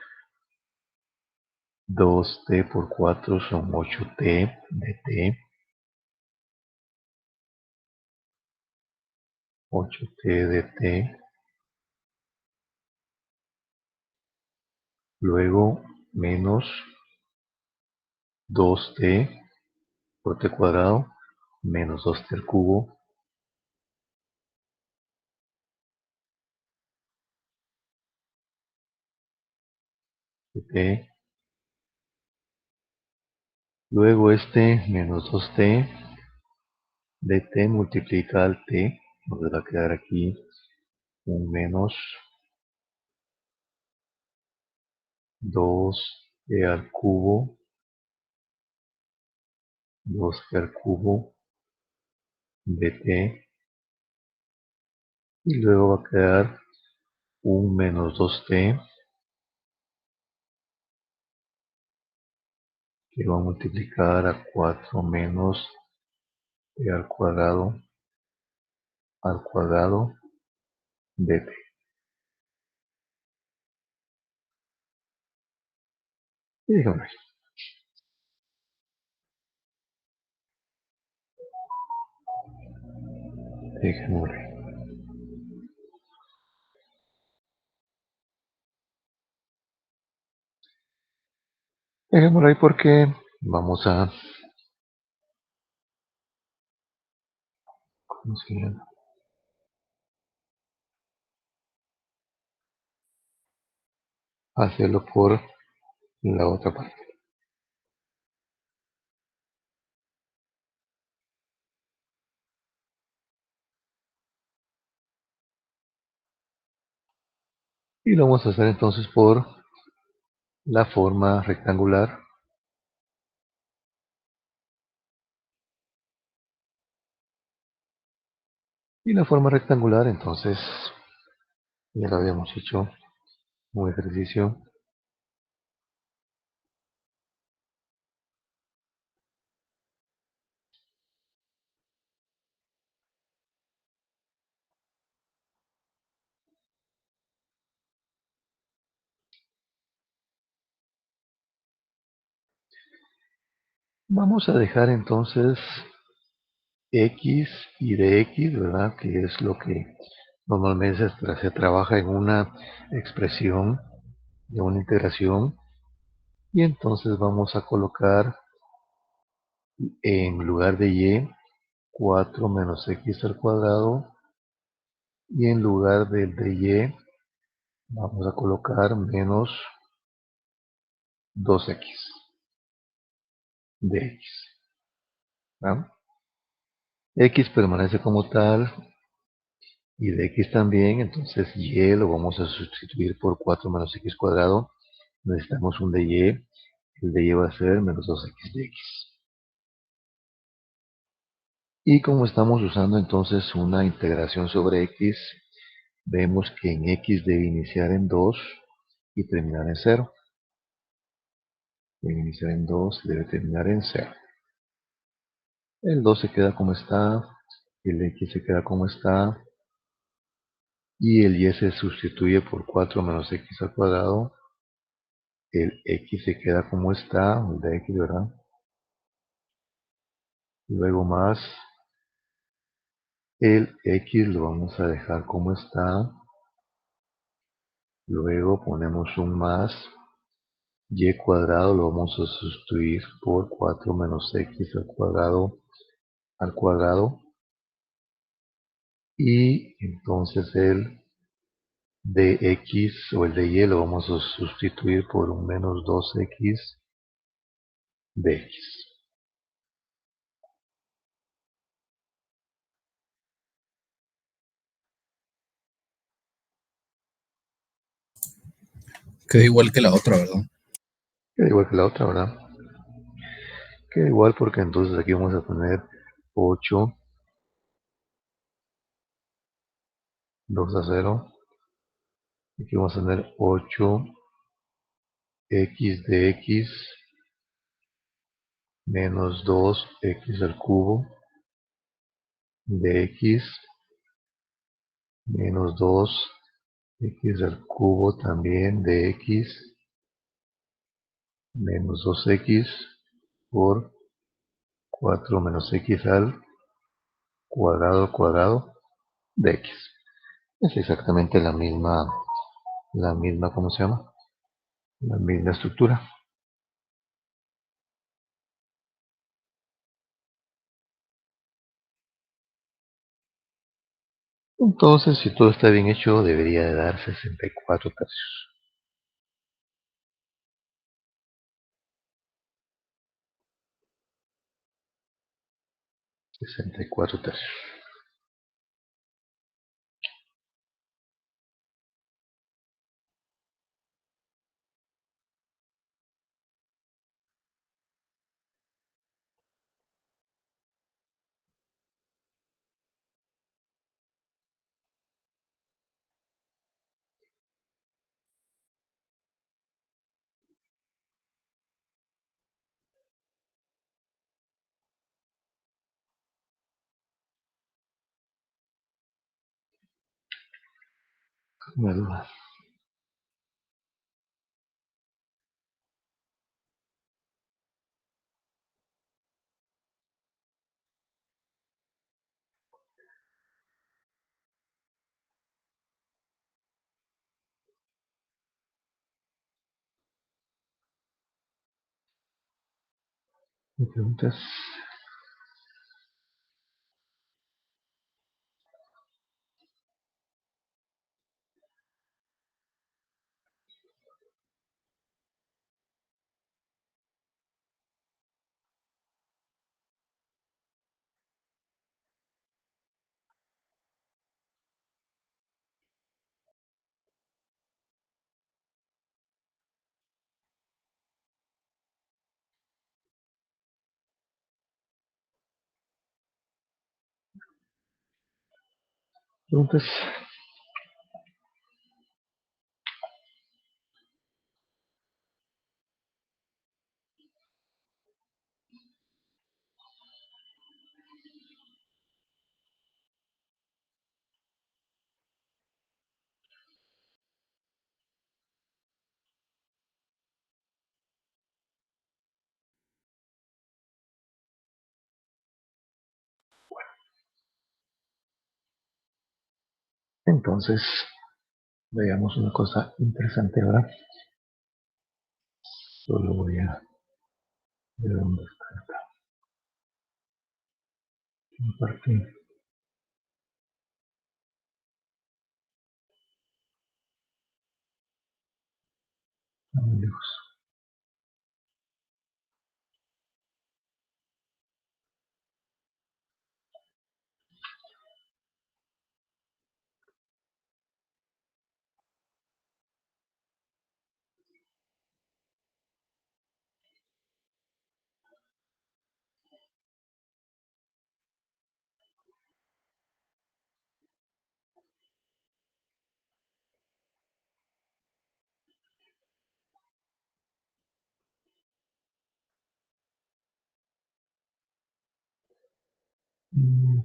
S1: 2t por 4 son 8t de t. 8t de t. Luego menos 2t por t cuadrado menos 2t al cubo de t. Luego este menos 2t de t multiplica al t. Nos va a quedar aquí un menos 2t al cubo 2t al cubo dt, y luego va a quedar un menos 2t que va a multiplicar a 4 menos t al cuadrado dt. Y dejémoslo ahí. Dejémoslo ahí. Dejémoslo ahí porque vamos a, ¿cómo se llama? Hacerlo por la otra parte. Y lo vamos a hacer entonces por la forma rectangular. Y la forma rectangular, entonces, ya lo habíamos hecho un ejercicio. Vamos a dejar entonces x y dx, ¿verdad? Que es lo que normalmente se trabaja en una expresión de una integración. Y entonces vamos a colocar en lugar de y 4 menos x al cuadrado, y en lugar del de y vamos a colocar menos 2x de x, ¿verdad? X permanece como tal y de x también, entonces y lo vamos a sustituir por 4 menos x cuadrado. Necesitamos un de y, el de y va a ser menos 2x de x. Y como estamos usando entonces una integración sobre x, vemos que en x debe iniciar en 2 y terminar en 0. Debe iniciar en 2 y debe terminar en 0. El 2 se queda como está, el x se queda como está, y el y se sustituye por 4 menos x al cuadrado. El x se queda como está, el de x, ¿verdad? Luego más el x lo vamos a dejar como está. Luego ponemos un más y cuadrado, lo vamos a sustituir por 4 menos x al cuadrado. Y entonces el dx o el de y lo vamos a sustituir por un menos 2x dx.
S2: Queda igual que la otra, ¿verdad?
S1: Queda igual que la otra, ¿verdad? Queda igual porque entonces aquí vamos a poner 8, 2 a 0. Aquí vamos a tener 8 x de x menos 2x al cubo de x menos 2x al cubo también de x menos 2x por 4 menos x al cuadrado de x. Es exactamente la misma, ¿cómo se llama? La misma estructura. Entonces, si todo está bien hecho, debería de dar 64 tercios. 64 tercios. Una duda. ¿Me preguntas? ¿Preguntas? Entonces, veamos una cosa interesante ahora. Solo voy a ver dónde está esta parte. Está muy lejos.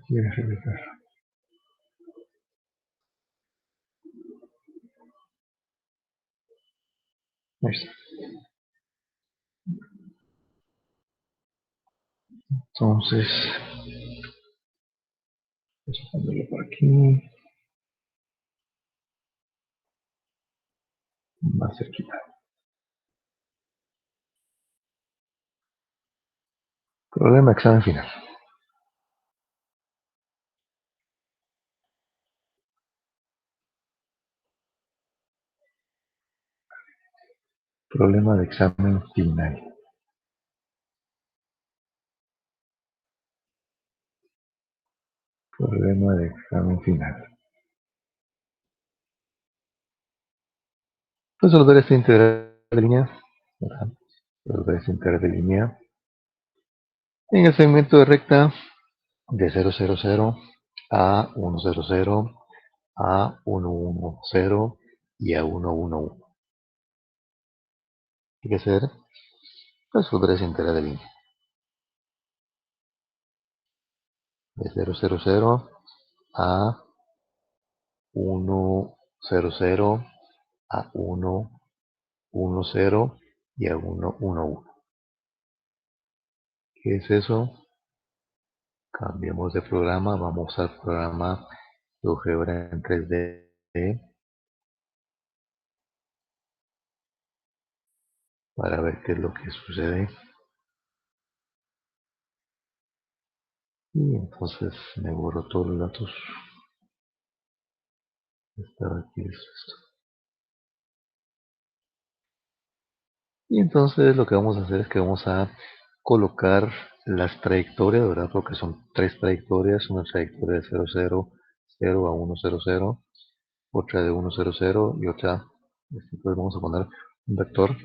S1: Quiere regresar. Ahí está. Entonces, vamos a ponerlo por aquí, más cerquita. Problema examen final. Problema de examen final. Problema de examen final. Resolver este integral de línea. Resolver este integral de línea. En el segmento de recta de 0,00 a 1,00 a 1,10 y a 1,11. Hay que hacer resolver ese integral de línea. De 0,00 a 1,00 a 1,10 y a 1,11. ¿Qué es eso? Cambiamos de programa, vamos al programa GeoGebra en 3D para ver qué es lo que sucede. Y entonces me borro todos los datos. Estaba aquí esto. Y entonces lo que vamos a hacer es que vamos a colocar las trayectorias, ¿verdad? Porque son tres trayectorias, una trayectoria de 0,00 a 1,00, otra de 1,00 y otra, entonces vamos a poner un vector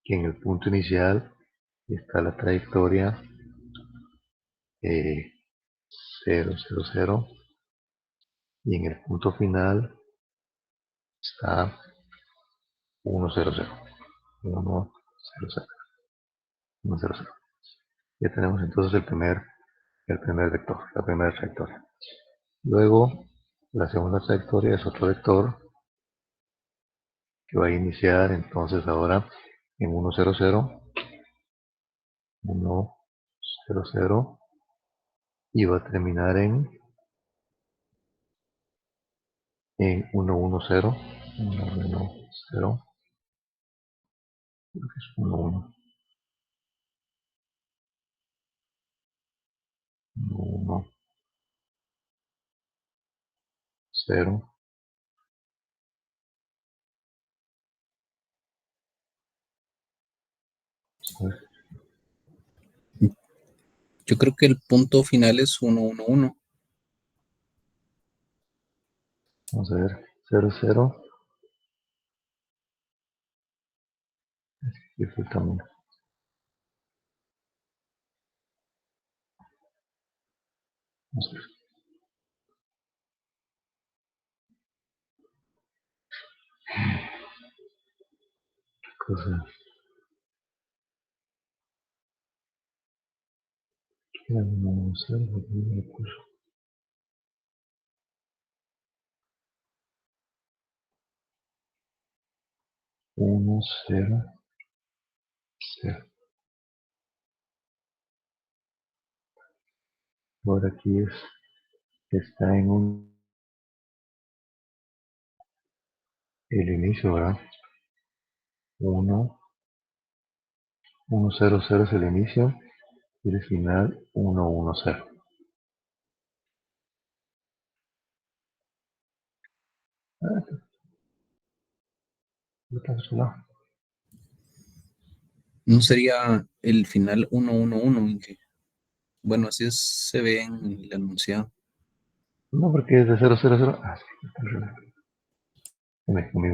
S1: que en el punto inicial está la trayectoria 0,00 y en el punto final está 1,00, 1,00, 1,00. Ya tenemos entonces el primer vector, la primera trayectoria. Luego La segunda trayectoria es otro vector que va a iniciar entonces ahora en 1, 0, 0, 1, 0, 0 y va a terminar en 1, 1, 0, 1, 1, 0, creo que es 1, 1, 1, 0.
S2: Yo creo que el punto final es 1-1-1.
S1: Vamos a ver, 0, 0, y es el camino. Vamos a ver, cosa, 1, 1, 0, 1, 0, 0. Ahora aquí está en el inicio, ¿verdad? 1, 1, 0, 0 es el inicio y el final 1, 1, 0. Está a su lado.
S2: ¿No sería el final 1-1-1, Inge? Bueno, así se ve en el enunciado.
S1: No, porque es de 0, 0, 0. Ah, sí, está al revés. Me comí,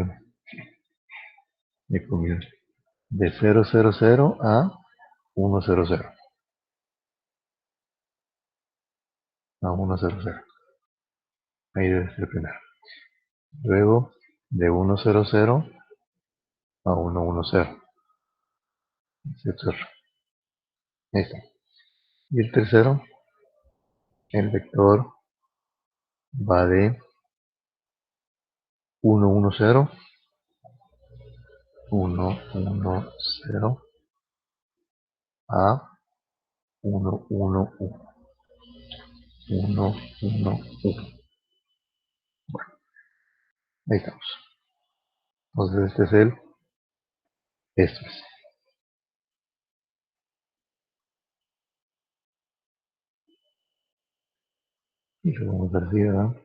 S1: me comí. De 0, 0, 0 a 1, 0, 0. A 1, 0, 0. Ahí debe ser primero. Luego de 1, 0, 0 a 1, 1, 0. Etcétera. Ahí está. Y el tercero, el vector va de 1, 1, 0, 1, 1, 0 a 1, 1, 1. 1, 1, 1. Ahí estamos. Entonces este es esto es. Y lo vamos a ver así, ¿verdad?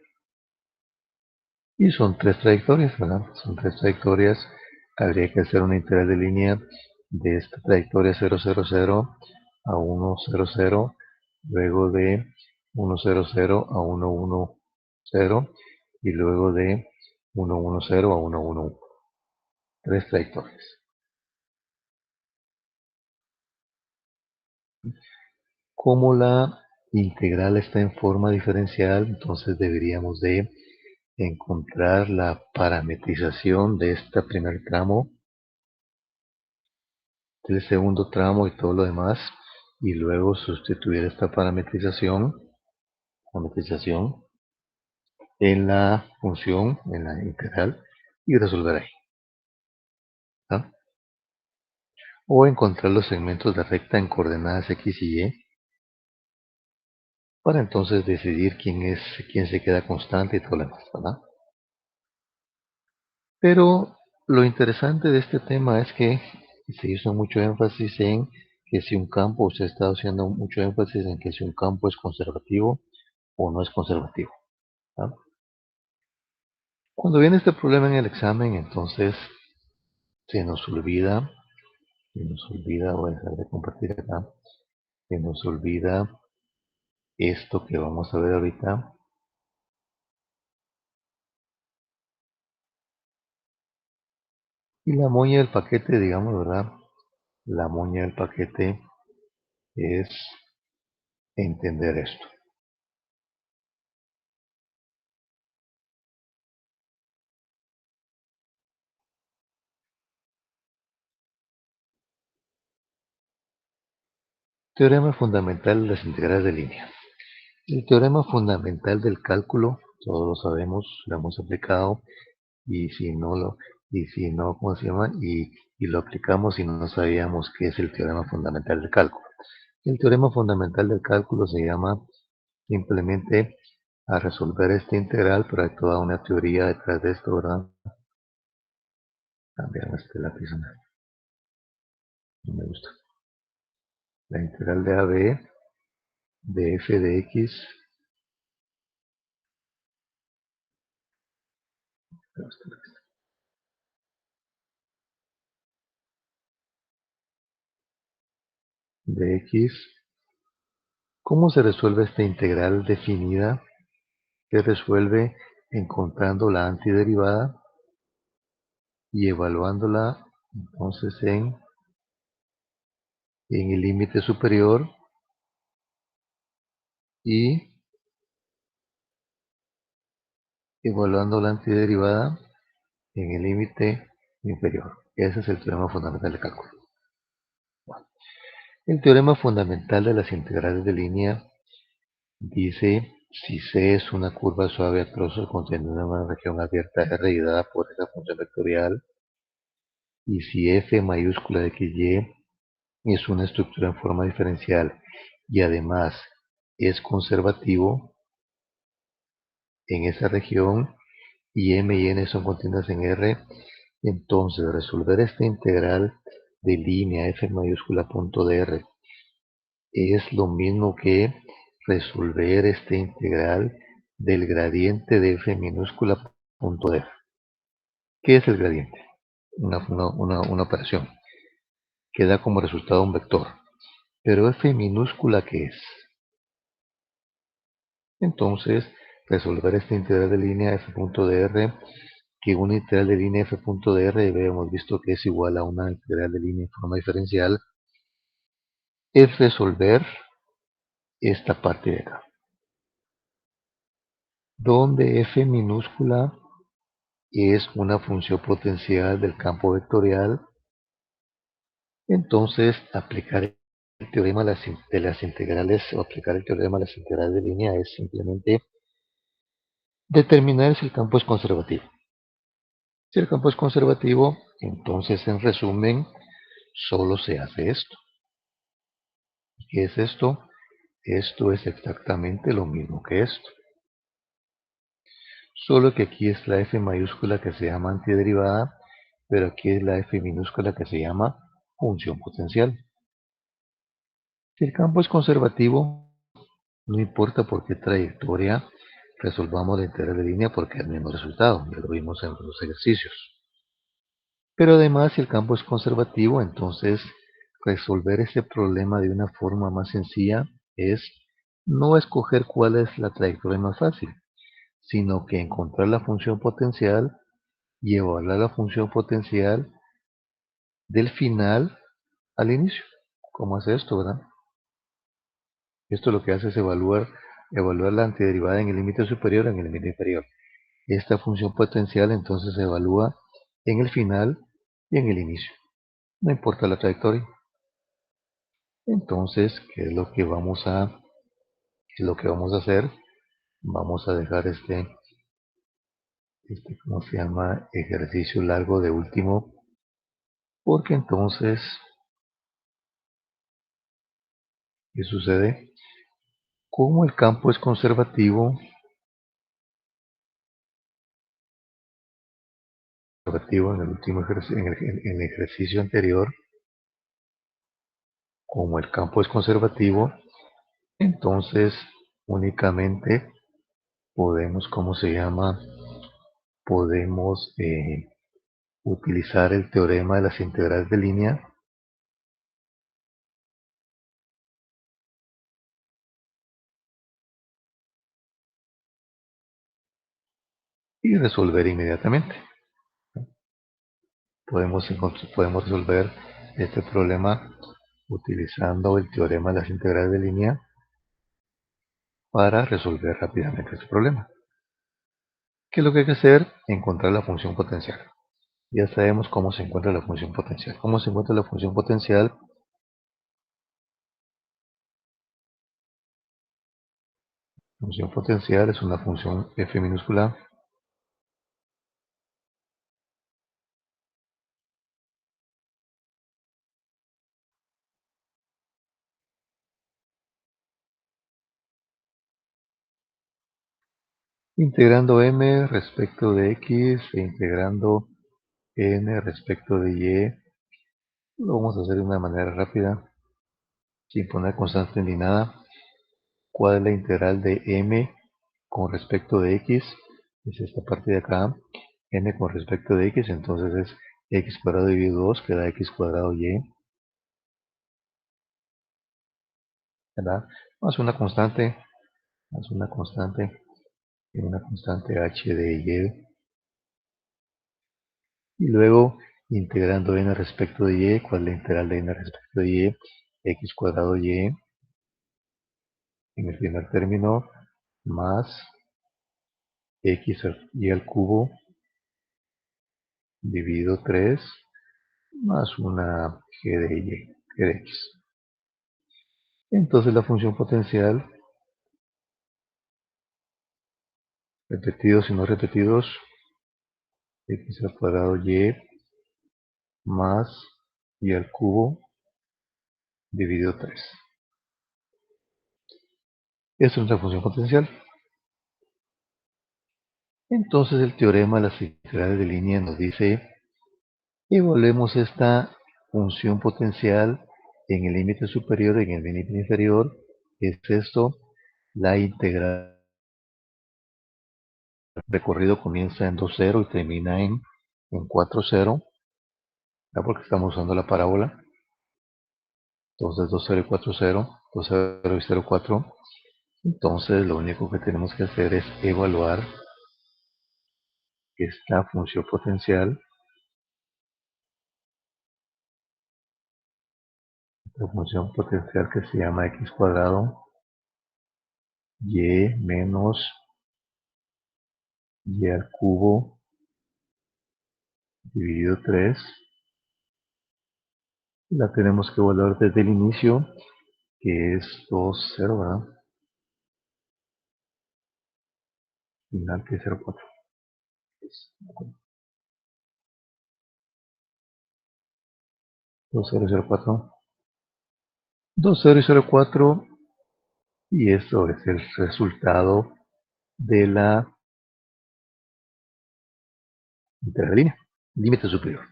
S1: Y son tres trayectorias, ¿verdad? Son tres trayectorias. Habría que hacer una integral de línea de esta trayectoria 0, 0, 0 a 1, 0, 0, luego de 1, 0, 0 a 1, 1, 0 y luego de 1, 1, 0 a 1, 1, 1. Tres trayectorias. Como la integral está en forma diferencial, entonces deberíamos de encontrar la parametrización de este primer tramo, del segundo tramo y todo lo demás, y luego sustituir esta parametrización en la función, en la integral, y resolver ahí. ¿Ah? O encontrar los segmentos de recta en coordenadas X y Y, para entonces decidir quién se queda constante y todo lo demás, ¿verdad? Pero lo interesante de este tema es que se hizo mucho énfasis en que si un campo, se está haciendo mucho énfasis en que si un campo es conservativo o no es conservativo, ¿ah? Cuando viene este problema en el examen, entonces se nos olvida, voy a dejar de compartir acá, se nos olvida esto que vamos a ver ahorita. Y la moña del paquete, digamos, ¿verdad? La moña del paquete es entender esto. Teorema fundamental de las integrales de línea. El teorema fundamental del cálculo todos lo sabemos, lo hemos aplicado, y si no, ¿cómo se llama? Y lo aplicamos y no sabíamos qué es el teorema fundamental del cálculo. El teorema fundamental del cálculo se llama simplemente a resolver esta integral, pero hay toda una teoría detrás de esto, ¿verdad? Cambiar este lápiz, no me gusta. La integral de AB de f de x de x. ¿Cómo se resuelve esta integral definida? Se resuelve encontrando la antiderivada y evaluándola entonces en el límite superior y evaluando la antiderivada en el límite inferior. Ese es el teorema fundamental de cálculo. Bueno, el teorema fundamental de las integrales de línea dice: si C es una curva suave a trozos conteniendo una región abierta R y dada por esa función vectorial, y si F mayúscula de XY es una estructura en forma diferencial y además es conservativo en esa región, y M y N son continuas en R, entonces resolver esta integral de línea F mayúscula punto de R es lo mismo que resolver esta integral del gradiente de F minúscula punto de F. ¿Qué es el gradiente? Una operación que da como resultado un vector. Pero F minúscula, ¿qué es? Entonces, resolver esta integral de línea F punto de R, que una integral de línea F punto de R hemos visto que es igual a una integral de línea en forma diferencial, es resolver esta parte de acá, donde F minúscula es una función potencial del campo vectorial. Entonces, aplicar el teorema de las integrales, o aplicar el teorema de las integrales de línea, es simplemente determinar si el campo es conservativo. Si el campo es conservativo, entonces en resumen, solo se hace esto. ¿Qué es esto? Esto es exactamente lo mismo que esto. Solo que aquí es la F mayúscula que se llama antiderivada, pero aquí es la F minúscula que se llama función potencial. Si el campo es conservativo, no importa por qué trayectoria resolvamos la integral de línea, porque es el mismo resultado, ya lo vimos en los ejercicios. Pero además, si el campo es conservativo, entonces resolver ese problema de una forma más sencilla es no escoger cuál es la trayectoria más fácil, sino que encontrar la función potencial y evaluar la función potencial del final al inicio. ¿Cómo hace esto, verdad? Esto lo que hace es evaluar la antiderivada en el límite superior en el límite inferior. Esta función potencial entonces se evalúa en el final y en el inicio. No importa la trayectoria. Entonces, ¿qué es lo que vamos a hacer? Vamos a dejar ¿cómo se llama? Ejercicio largo de último, porque entonces, ¿qué sucede? Como el campo es conservativo en el último ejercicio, en el ejercicio anterior, como el campo es conservativo, entonces únicamente podemos, ¿cómo se llama? Podemos utilizar el teorema de las integrales de línea y resolver inmediatamente. Podemos resolver este problema utilizando el teorema de las integrales de línea para resolver rápidamente este problema. ¿Qué es lo que hay que hacer? Encontrar la función potencial. Ya sabemos cómo se encuentra la función potencial. ¿Cómo se encuentra la función potencial? Función potencial es una función f minúscula integrando m respecto de x e integrando n respecto de y. Lo vamos a hacer de una manera rápida, sin poner constante ni nada. ¿Cuál es la integral de m con respecto de x? Es esta parte de acá. N con respecto de x, entonces es x cuadrado dividido 2, que da x cuadrado y, ¿verdad? Más una constante, más una constante, y una constante h de y luego integrando n respecto de y. ¿Cuál es la integral de n respecto de y? X cuadrado y en el primer término más x y al cubo dividido 3 más una g de y, g de x. Entonces la función potencial, repetidos y no repetidos, x al cuadrado y más y al cubo dividido 3. Esta es la función potencial. Entonces el teorema de las integrales de línea nos dice: evaluemos esta función potencial en el límite superior y en el límite inferior. Es esto, la integral. El recorrido comienza en 2,0 y termina en 4,0, porque estamos usando la parábola. Entonces 2,0 y 4,0, 2,0 y 0,4. Entonces lo único que tenemos que hacer es evaluar esta función potencial, que se llama x cuadrado y menos y al cubo dividido 3. La tenemos que evaluar desde el inicio, que es 2,0, ¿verdad? Final que es 0,4. 2,0 y 0,4. 2,0 y 0,4. Y esto es el resultado de la integral de línea. Límite superior.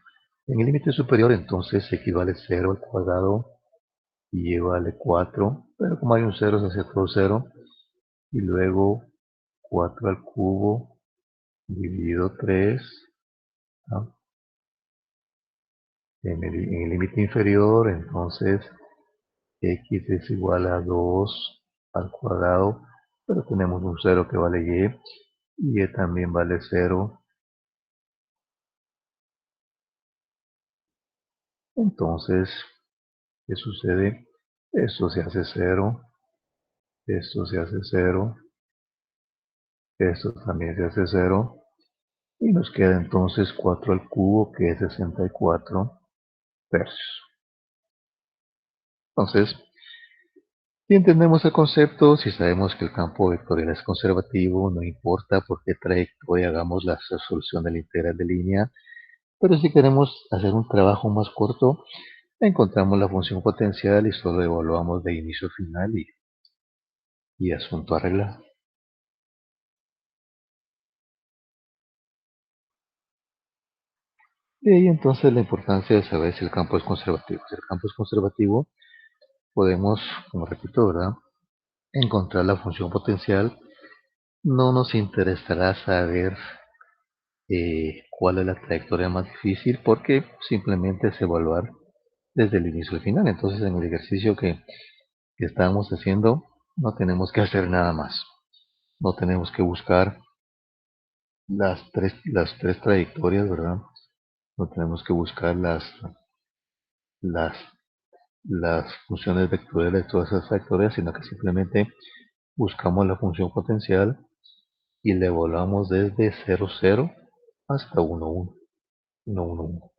S1: En el límite superior entonces equivale 0 al cuadrado y y vale 4, pero como hay un 0 se hace todo 0, y luego 4 al cubo dividido 3, ¿no? En el límite inferior entonces x es igual a 2 al cuadrado, pero tenemos un 0 que vale y también vale 0. Entonces, ¿qué sucede? Esto se hace 0, esto se hace 0, esto también se hace 0, y nos queda entonces 4 al cubo, que es 64 tercios. Entonces, si entendemos el concepto, si sabemos que el campo vectorial es conservativo, no importa por qué trayectoria hagamos la resolución de la integral de línea, pero si queremos hacer un trabajo más corto, encontramos la función potencial y solo evaluamos de inicio a final y asunto arreglado. De ahí entonces la importancia de saber si el campo es conservativo. Si el campo es conservativo, podemos, como repito, ¿verdad?, encontrar la función potencial. No nos interesará saber cuál es la trayectoria más difícil, porque simplemente es evaluar desde el inicio al final. Entonces en el ejercicio que estamos haciendo no tenemos que hacer nada más. No tenemos que buscar las tres trayectorias, ¿verdad? No tenemos que buscar las, las funciones vectoriales de todas esas trayectorias, sino que simplemente buscamos la función potencial y la evaluamos desde 0,0 hasta 1,1. 1,1,1.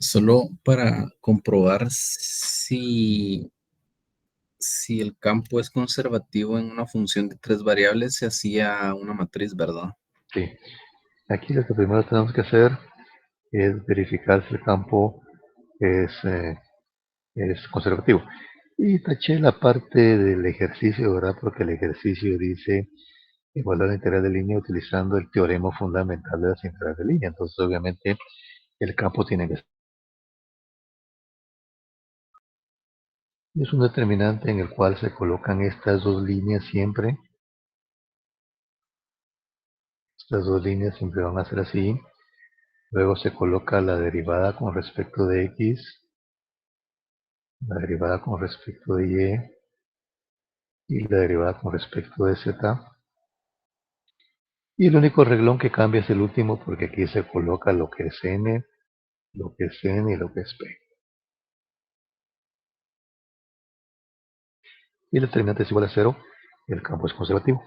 S2: Solo para comprobar si el campo es conservativo en una función de tres variables, se hacía una matriz, ¿verdad?
S1: Sí. Aquí lo que primero tenemos que hacer es verificar si el campo es, eh, es conservativo. Y taché la parte del ejercicio, ¿verdad? Porque el ejercicio dice evaluar la integral de línea utilizando el teorema fundamental de las integrales de línea. Entonces, obviamente, el campo tiene que ser. Es un determinante en el cual se colocan estas dos líneas siempre. Estas dos líneas siempre van a ser así. Luego se coloca la derivada con respecto de x, la derivada con respecto de y la derivada con respecto de z. Y el único reglón que cambia es el último porque aquí se coloca lo que es n, lo que es n y lo que es p. Y el determinante es igual a 0, el campo es conservativo.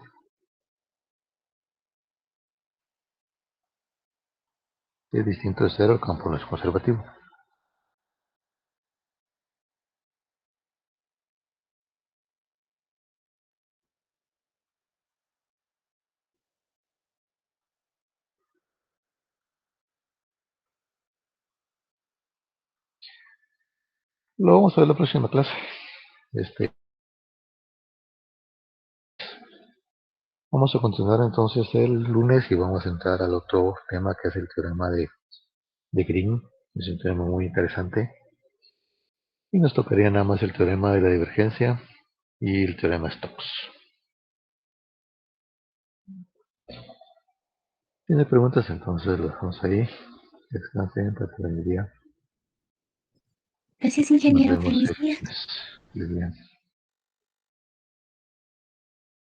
S1: Si es distinto de 0, el campo no es conservativo. Lo vamos a ver en la próxima clase. Vamos a continuar entonces el lunes y vamos a entrar al otro tema que es el teorema de Green. Es un teorema muy interesante. Y nos tocaría nada más el teorema de la divergencia y el teorema Stokes. ¿Tiene preguntas? Entonces lo dejamos ahí. Descansen, pasen el día.
S4: Gracias,
S1: Nos
S4: ingeniero.
S1: vemos
S4: Feliz
S1: el
S4: día.
S1: lunes. Muy bien.